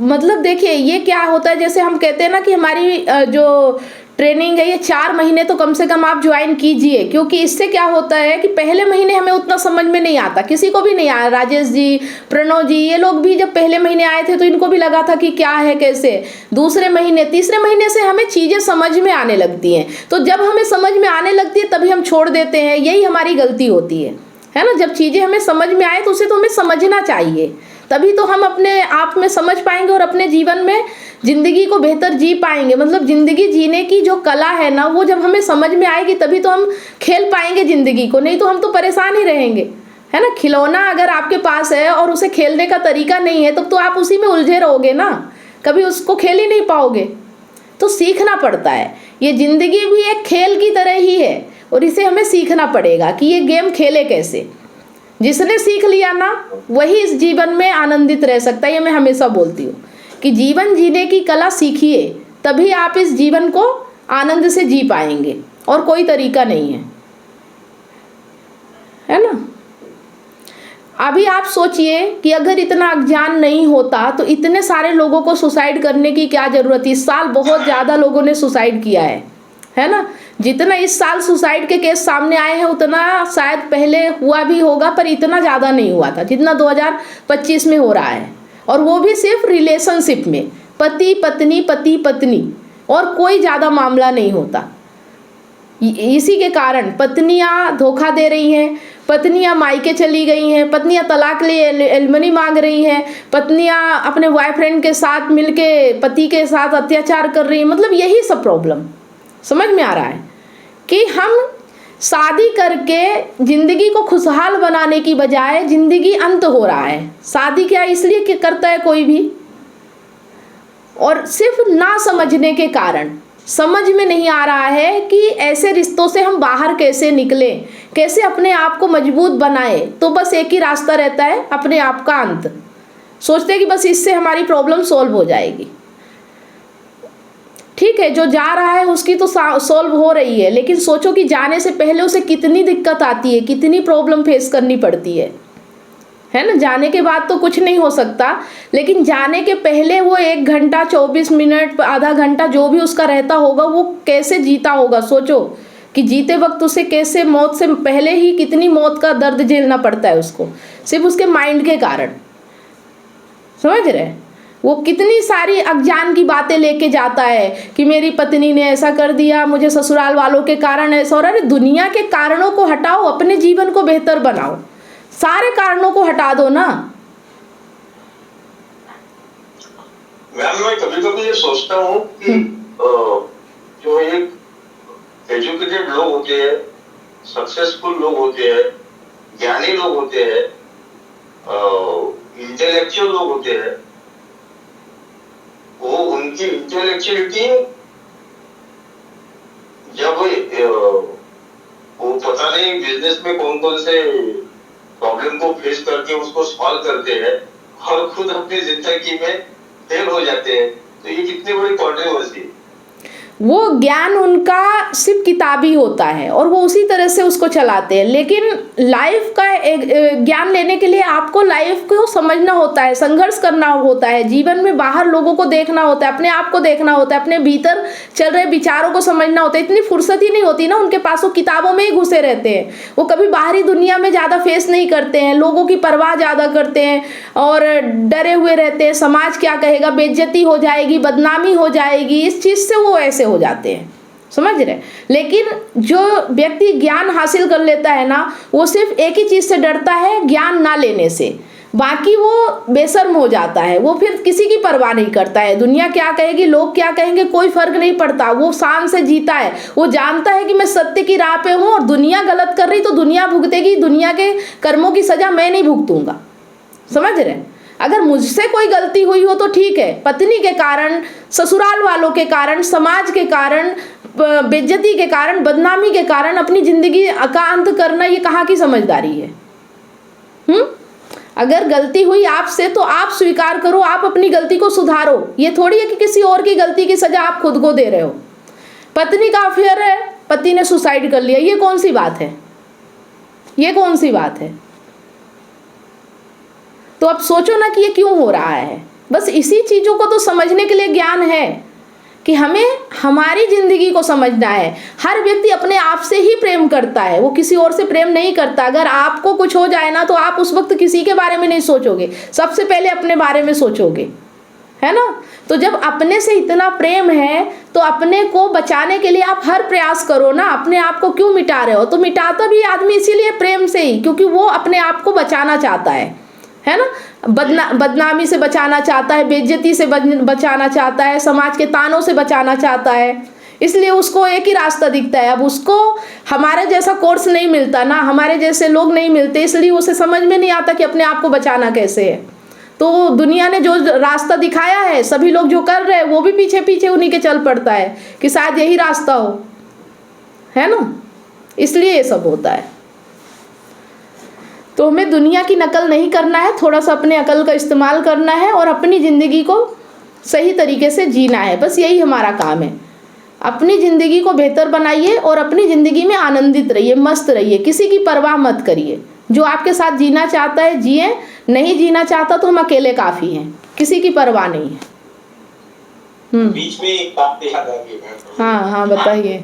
मतलब देखिए ये क्या होता है, जैसे हम कहते हैं ना कि हमारी जो ट्रेनिंग है ये 4 महीने तो कम से कम आप ज्वाइन कीजिए। क्योंकि इससे क्या होता है कि पहले महीने हमें उतना समझ में नहीं आता, किसी को भी नहीं आया। राजेश जी, प्रणव जी, ये लोग भी जब पहले महीने आए थे तो इनको भी लगा था कि क्या है कैसे। दूसरे महीने, तीसरे महीने से हमें चीज़ें समझ में आने लगती हैं। तो जब हमें समझ में आने लगती है तभी हम छोड़ देते हैं, यही हमारी गलती होती है ना? जब चीज़ें हमें समझ में आए तो उसे तो हमें समझना चाहिए, तभी तो हम अपने आप में समझ पाएंगे और अपने जीवन में ज़िंदगी को बेहतर जी पाएंगे। मतलब ज़िंदगी जीने की जो कला है ना, वो जब हमें समझ में आएगी तभी तो हम खेल पाएंगे ज़िंदगी को, नहीं तो हम तो परेशान ही रहेंगे, है ना? खिलौना अगर आपके पास है और उसे खेलने का तरीका नहीं है, तब तो आप उसी में उलझे रहोगे ना, कभी उसको खेल ही नहीं पाओगे। तो सीखना पड़ता है। ये ज़िंदगी भी एक खेल की तरह ही है और इसे हमें सीखना पड़ेगा कि ये गेम खेले कैसे। जिसने सीख लिया ना वही इस जीवन में आनंदित रह सकता है। ये मैं हमेशा बोलती हूँ कि जीवन जीने की कला सीखिए, तभी आप इस जीवन को आनंद से जी पाएंगे, और कोई तरीका नहीं है ना? अभी आप सोचिए कि अगर इतना अज्ञान नहीं होता तो इतने सारे लोगों को सुसाइड करने की क्या ज़रूरत है। इस साल बहुत ज़्यादा लोगों ने सुसाइड किया है ना? जितना इस साल सुसाइड के केस सामने आए हैं उतना शायद पहले हुआ भी होगा, पर इतना ज़्यादा नहीं हुआ था जितना 2025 में हो रहा है। और वो भी सिर्फ रिलेशनशिप में, पति पत्नी, और कोई ज़्यादा मामला नहीं होता। इसी के कारण पत्नियां धोखा दे रही हैं, पत्नियां मायके चली गई हैं, पत्नियां तलाक लिए एलिमनी मांग रही हैं, पत्नियां अपने बॉयफ्रेंड के साथ मिलके पति के साथ अत्याचार कर रही हैं। मतलब यही सब प्रॉब्लम समझ में आ रहा है कि हम शादी करके ज़िंदगी को खुशहाल बनाने की बजाय ज़िंदगी अंत हो रहा है। शादी क्या इसलिए कि करता है कोई भी, और सिर्फ ना समझने के कारण समझ में नहीं आ रहा है कि ऐसे रिश्तों से हम बाहर कैसे निकलें, कैसे अपने आप को मजबूत बनाएं। तो बस एक ही रास्ता रहता है, अपने आप का अंत। सोचते हैं कि बस इससे हमारी प्रॉब्लम सॉल्व हो जाएगी। ठीक है, जो जा रहा है उसकी तो सॉल्व हो रही है, लेकिन सोचो कि जाने से पहले उसे कितनी दिक्कत आती है, कितनी प्रॉब्लम फेस करनी पड़ती है ना? जाने के बाद तो कुछ नहीं हो सकता, लेकिन जाने के पहले वो 1 घंटा 24 मिनट आधा घंटा जो भी उसका रहता होगा वो कैसे जीता होगा। सोचो कि जीते वक्त उसे कैसे मौत से पहले ही कितनी मौत का दर्द झेलना पड़ता है उसको, सिर्फ उसके माइंड के कारण। समझ रहे हैं? वो कितनी सारी अज्ञान की बातें लेके जाता है कि मेरी पत्नी ने ऐसा कर दिया, मुझे ससुराल वालों के कारण ऐसा हो रहा है। अरे दुनिया के कारणों को हटाओ, अपने जीवन को बेहतर बनाओ, सारे कारणों को हटा दो ना।
मैम मैं कभी कभी ये सोचता हूँ कि जो एक एजुकेटेड लोग होते हैं, सक्सेसफुल लोग होते हैं, ज्ञानी लोग होते हैं, इंटेलेक्चुअल लोग होते हैं, वो उनकी इंटेलेक्चुअलिटी जब वो पता नहीं बिजनेस में कौन कौन से प्रॉब्लम को फेस करके उसको सॉल्व करते हैं और खुद अपनी जिंदगी में फेल हो जाते हैं, तो ये कितनी बड़ी कंट्रोवर्सी है।
वो ज्ञान उनका सिर्फ किताबी होता है और वो उसी तरह से उसको चलाते हैं। लेकिन लाइफ का ज्ञान लेने के लिए आपको लाइफ को समझना होता है, संघर्ष करना होता है, जीवन में बाहर लोगों को देखना होता है, अपने आप को देखना होता है, अपने भीतर चल रहे विचारों को समझना होता है। इतनी फुर्सत ही नहीं होती ना उनके पास, वो किताबों में ही घुसे रहते हैं। वो कभी बाहरी दुनिया में ज़्यादा फेस नहीं करते हैं, लोगों की परवाह ज़्यादा करते हैं और डरे हुए रहते हैं, समाज क्या कहेगा, बेइज्जती हो जाएगी, बदनामी हो जाएगी, इस चीज़ से वो ऐसे हो जाते हैं। समझ रहे। लेकिन जो व्यक्ति ज्ञान हासिल कर लेता है ना, वो सिर्फ एक ही चीज़ से डरता है, ज्ञान ना लेने से। बाकी वो बेशर्म हो जाता है, वो फिर किसी की परवाह नहीं करता है, दुनिया क्या कहेगी, लोग क्या कहेंगे, कोई फर्क नहीं पड़ता। वो शान से जीता है, वो जानता है कि मैं सत्य की राह पे हूँ और दुनिया गलत कर रही तो दुनिया भुगतेगी, दुनिया के कर्मों की सजा मैं नहीं भुगतूंगा। समझ रहे। अगर मुझसे कोई गलती हुई हो तो ठीक है, पत्नी के कारण, ससुराल वालों के कारण, समाज के कारण, बेइज्जती के कारण, बदनामी के कारण अपनी जिंदगी का अंत करना, ये कहाँ की समझदारी है? अगर गलती हुई आपसे तो आप स्वीकार करो, आप अपनी गलती को सुधारो। ये थोड़ी है कि किसी और की गलती की सजा आप खुद को दे रहे हो। पत्नी का अफेयर है, पति ने सुसाइड कर लिया, ये कौन सी बात है? ये कौन सी बात है? तो अब सोचो ना कि ये क्यों हो रहा है। बस इसी चीजों को तो समझने के लिए ज्ञान है कि हमें हमारी जिंदगी को समझना है। हर व्यक्ति अपने आप से ही प्रेम करता है, वो किसी और से प्रेम नहीं करता। अगर आपको कुछ हो जाए ना तो आप उस वक्त किसी के बारे में नहीं सोचोगे, सबसे पहले अपने बारे में सोचोगे, है ना। तो जब अपने से इतना प्रेम है तो अपने को बचाने के लिए आप हर प्रयास करो ना। अपने आप को क्यों मिटा रहे हो? तो मिटाता भी आदमी इसीलिए प्रेम से ही, क्योंकि वो अपने आप को बचाना चाहता है ना। बदनामी से बचाना चाहता है, बेइज्जती से बचाना चाहता है, समाज के तानों से बचाना चाहता है, इसलिए उसको एक ही रास्ता दिखता है। अब उसको हमारे जैसा कोर्स नहीं मिलता ना, हमारे जैसे लोग नहीं मिलते, इसलिए उसे समझ में नहीं आता कि अपने आप को बचाना कैसे है। तो दुनिया ने जो रास्ता दिखाया है, सभी लोग जो कर रहे हैं वो भी पीछे पीछे उन्हीं के चल पड़ता है कि शायद यही रास्ता हो, है ना। इसलिए ये सब होता है। तो हमें दुनिया की नकल नहीं करना है, थोड़ा सा अपने अकल का इस्तेमाल करना है और अपनी ज़िंदगी को सही तरीके से जीना है। बस यही हमारा काम है। अपनी ज़िंदगी को बेहतर बनाइए और अपनी ज़िंदगी में आनंदित रहिए, मस्त रहिए, किसी की परवाह मत करिए। जो आपके साथ जीना चाहता है जिए, नहीं जीना चाहता तो हम अकेले काफ़ी हैं, किसी की परवाह नहीं है।
बीच में एक बात याद आ गई।
हाँ बताइए।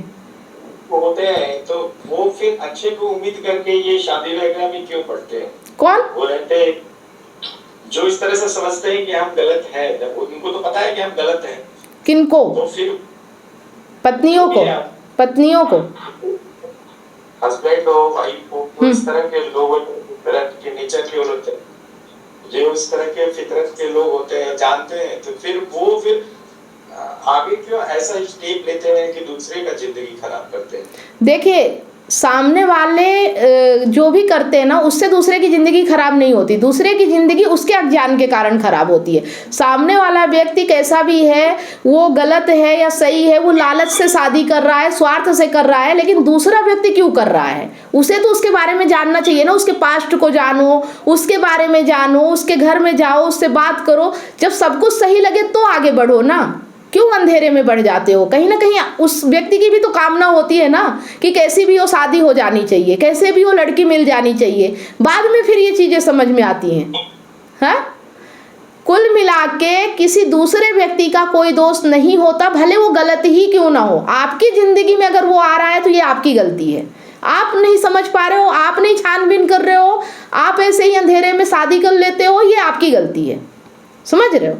वो होते हैं तो वो फिर अच्छे को उम्मीद करके ये शादी वगैरह में क्यों पढ़ते हैं?
कौन?
वो रहते हैं जो इस तरह से समझते हैं कि हम गलत हैं, जब उनको तो पता है कि हम गलत हैं।
किनको?
तो फिर
पत्नियों को, पत्नियों को,
हस्बैंड हो, वाइफ हो, इस तरह के लोग, तरह के नेचर के होते हैं, जो इस तरह के फितरत के लोग होते हैं, जानते हैं, तो फिर वो फिर आगे क्यों ऐसा स्टेप लेते हैं कि दूसरे का जिंदगी खराब करते हैं? देखिए,
सामने वाले जो भी करते हैं ना, उससे दूसरे की ज़िंदगी खराब नहीं होती, दूसरे की ज़िंदगी उसके अज्ञान के कारण खराब होती है। सामने वाला व्यक्ति कैसा भी है, वो गलत है या सही है, वो लालच से शादी कर रहा है, स्वार्थ से कर रहा है, लेकिन दूसरा व्यक्ति क्यों कर रहा है, उसे तो उसके बारे में जानना चाहिए ना। उसके पास्ट को जानो, उसके बारे में जानो, उसके घर में जाओ, उससे बात करो। जब सब कुछ सही लगे तो आगे बढ़ो ना, क्यों अंधेरे में बढ़ जाते हो? कहीं ना कहीं उस व्यक्ति की भी तो कामना होती है ना कि कैसी भी हो शादी हो जानी चाहिए, कैसे भी हो लड़की मिल जानी चाहिए। बाद में फिर ये चीज़ें समझ में आती हैं। हाँ, कुल मिला के किसी दूसरे व्यक्ति का कोई दोष नहीं होता, भले वो गलत ही क्यों ना हो। आपकी ज़िंदगी में अगर वो आ रहा है तो ये आपकी गलती है। आप नहीं समझ पा रहे हो, आप नहीं छानबीन कर रहे हो, आप ऐसे ही अंधेरे में शादी कर लेते हो, ये आपकी गलती है। समझ रहे हो?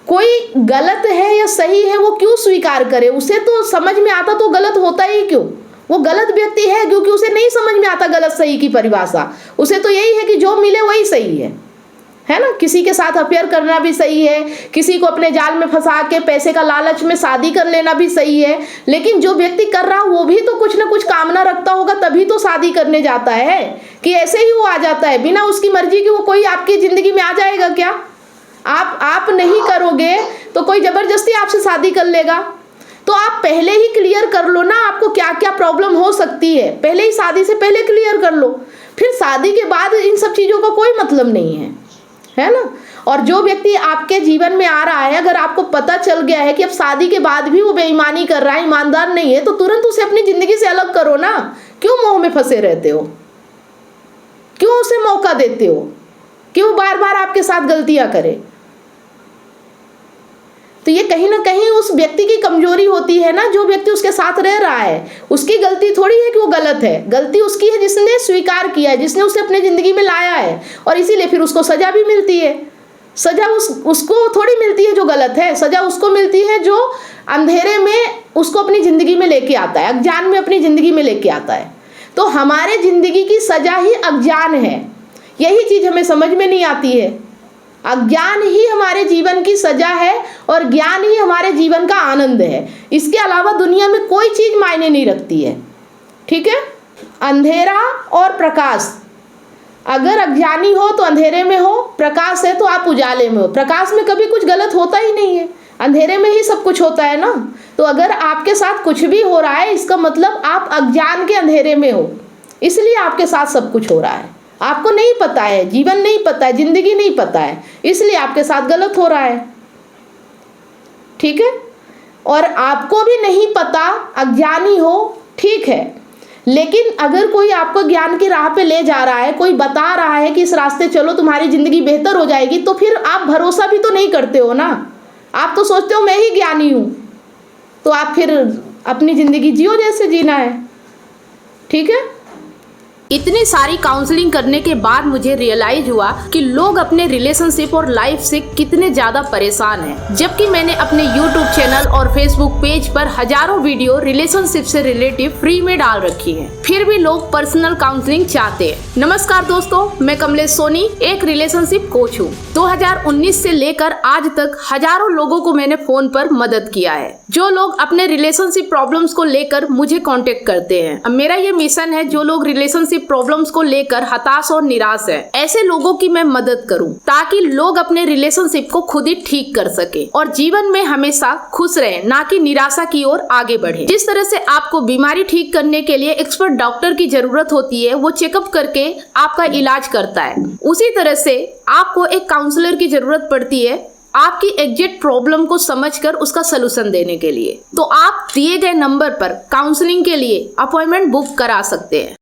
कोई गलत है या सही है वो क्यों स्वीकार करे? उसे तो समझ में आता तो गलत होता ही क्यों? वो गलत व्यक्ति है क्योंकि उसे नहीं समझ में आता गलत सही की परिभाषा। उसे तो यही है कि जो मिले वही सही है ना। किसी के साथ अफेयर करना भी सही है, किसी को अपने जाल में फंसा के पैसे का लालच में शादी कर लेना भी सही है, लेकिन जो व्यक्ति कर रहा वो भी तो कुछ ना कुछ कामना रखता होगा, तभी तो शादी करने जाता है। कि ऐसे ही वो आ जाता है बिना उसकी मर्जी की, वो कोई आपकी ज़िंदगी में आ जाएगा क्या? आप नहीं करोगे तो कोई जबरदस्ती आपसे शादी कर लेगा? तो आप पहले ही क्लियर कर लो ना आपको क्या क्या प्रॉब्लम हो सकती है, पहले ही शादी से पहले क्लियर कर लो। फिर शादी के बाद इन सब चीज़ों का कोई मतलब नहीं है ना। और जो व्यक्ति आपके जीवन में आ रहा है, अगर आपको पता चल गया है कि अब शादी के बाद भी वो बेईमानी कर रहा है, ईमानदार नहीं है, तो तुरंत उसे अपनी ज़िंदगी से अलग करो ना। क्यों मोह में फंसे रहते हो? क्यों उसे मौका देते हो कि वो बार बार आपके साथ गलतियां करे? तो ये कहीं ना कहीं उस व्यक्ति की कमजोरी होती है ना। जो व्यक्ति उसके साथ रह रहा है, उसकी गलती थोड़ी है कि वो गलत है, गलती उसकी है जिसने स्वीकार किया है, जिसने उसे अपने ज़िंदगी में लाया है, और इसीलिए फिर उसको सज़ा भी मिलती है। सज़ा उसको थोड़ी मिलती है जो गलत है, सज़ा उसको मिलती है जो अंधेरे में उसको अपनी ज़िंदगी में लेके आता है, अज्ञान में अपनी ज़िंदगी में लेके आता है। तो हमारे ज़िंदगी की सज़ा ही अज्ञान है, यही चीज़ हमें समझ में नहीं आती है। अज्ञान ही हमारे जीवन की सज़ा है और ज्ञान ही हमारे जीवन का आनंद है। इसके अलावा दुनिया में कोई चीज़ मायने नहीं रखती है, ठीक है। अंधेरा और प्रकाश, अगर अज्ञानी हो तो अंधेरे में हो, प्रकाश है तो आप उजाले में हो। प्रकाश में कभी कुछ गलत होता ही नहीं है, अंधेरे में ही सब कुछ होता है ना। तो अगर आपके साथ कुछ भी हो रहा है, इसका मतलब आप अज्ञान के अंधेरे में हो, इसलिए आपके साथ सब कुछ हो रहा है। आपको नहीं पता है, जीवन नहीं पता है, जिंदगी नहीं पता है, इसलिए आपके साथ गलत हो रहा है, ठीक है। और आपको भी नहीं पता, अज्ञानी हो, ठीक है, लेकिन अगर कोई आपको ज्ञान की राह पे ले जा रहा है, कोई बता रहा है कि इस रास्ते चलो तुम्हारी ज़िंदगी बेहतर हो जाएगी, तो फिर आप भरोसा भी तो नहीं करते हो ना। आप तो सोचते हो मैं ही ज्ञानी हूँ, तो आप फिर अपनी ज़िंदगी जियो जैसे जीना है, ठीक है। इतनी सारी काउंसलिंग करने के बाद मुझे रियलाइज हुआ कि लोग अपने रिलेशनशिप और लाइफ से कितने ज्यादा परेशान हैं। जबकि मैंने अपने YouTube चैनल और Facebook पेज पर हजारों वीडियो रिलेशनशिप से रिलेटिव फ्री में डाल रखी है, फिर भी लोग पर्सनल काउंसलिंग चाहते हैं। नमस्कार दोस्तों, मैं कमलेश सोनी एक रिलेशनशिप कोच हूँ। 2019 से लेकर आज तक हजारों लोगों को मैंने फोन पर मदद किया है, जो लोग अपने रिलेशनशिप प्रॉब्लम्स को लेकर मुझे कॉन्टेक्ट करते हैं। अब मेरा ये मिशन है, जो लोग रिलेशनशिप प्रॉब्लम्स को लेकर हताश और निराश है, ऐसे लोगों की मैं मदद करूं, ताकि लोग अपने रिलेशनशिप को खुद ही ठीक कर सके और जीवन में हमेशा खुश रहे, ना कि निराशा की ओर आगे बढ़े। जिस तरह से आपको बीमारी ठीक करने के लिए एक्सपर्ट डॉक्टर की जरूरत होती है, वो चेकअप करके आपका इलाज करता है, उसी तरह से आपको एक काउंसलर की जरूरत पड़ती है आपकी एग्जैक्ट प्रॉब्लम को समझकर उसका सलूशन देने के लिए। तो आप दिए गए नंबर पर काउंसलिंग के लिए अपॉइंटमेंट बुक करा सकते हैं।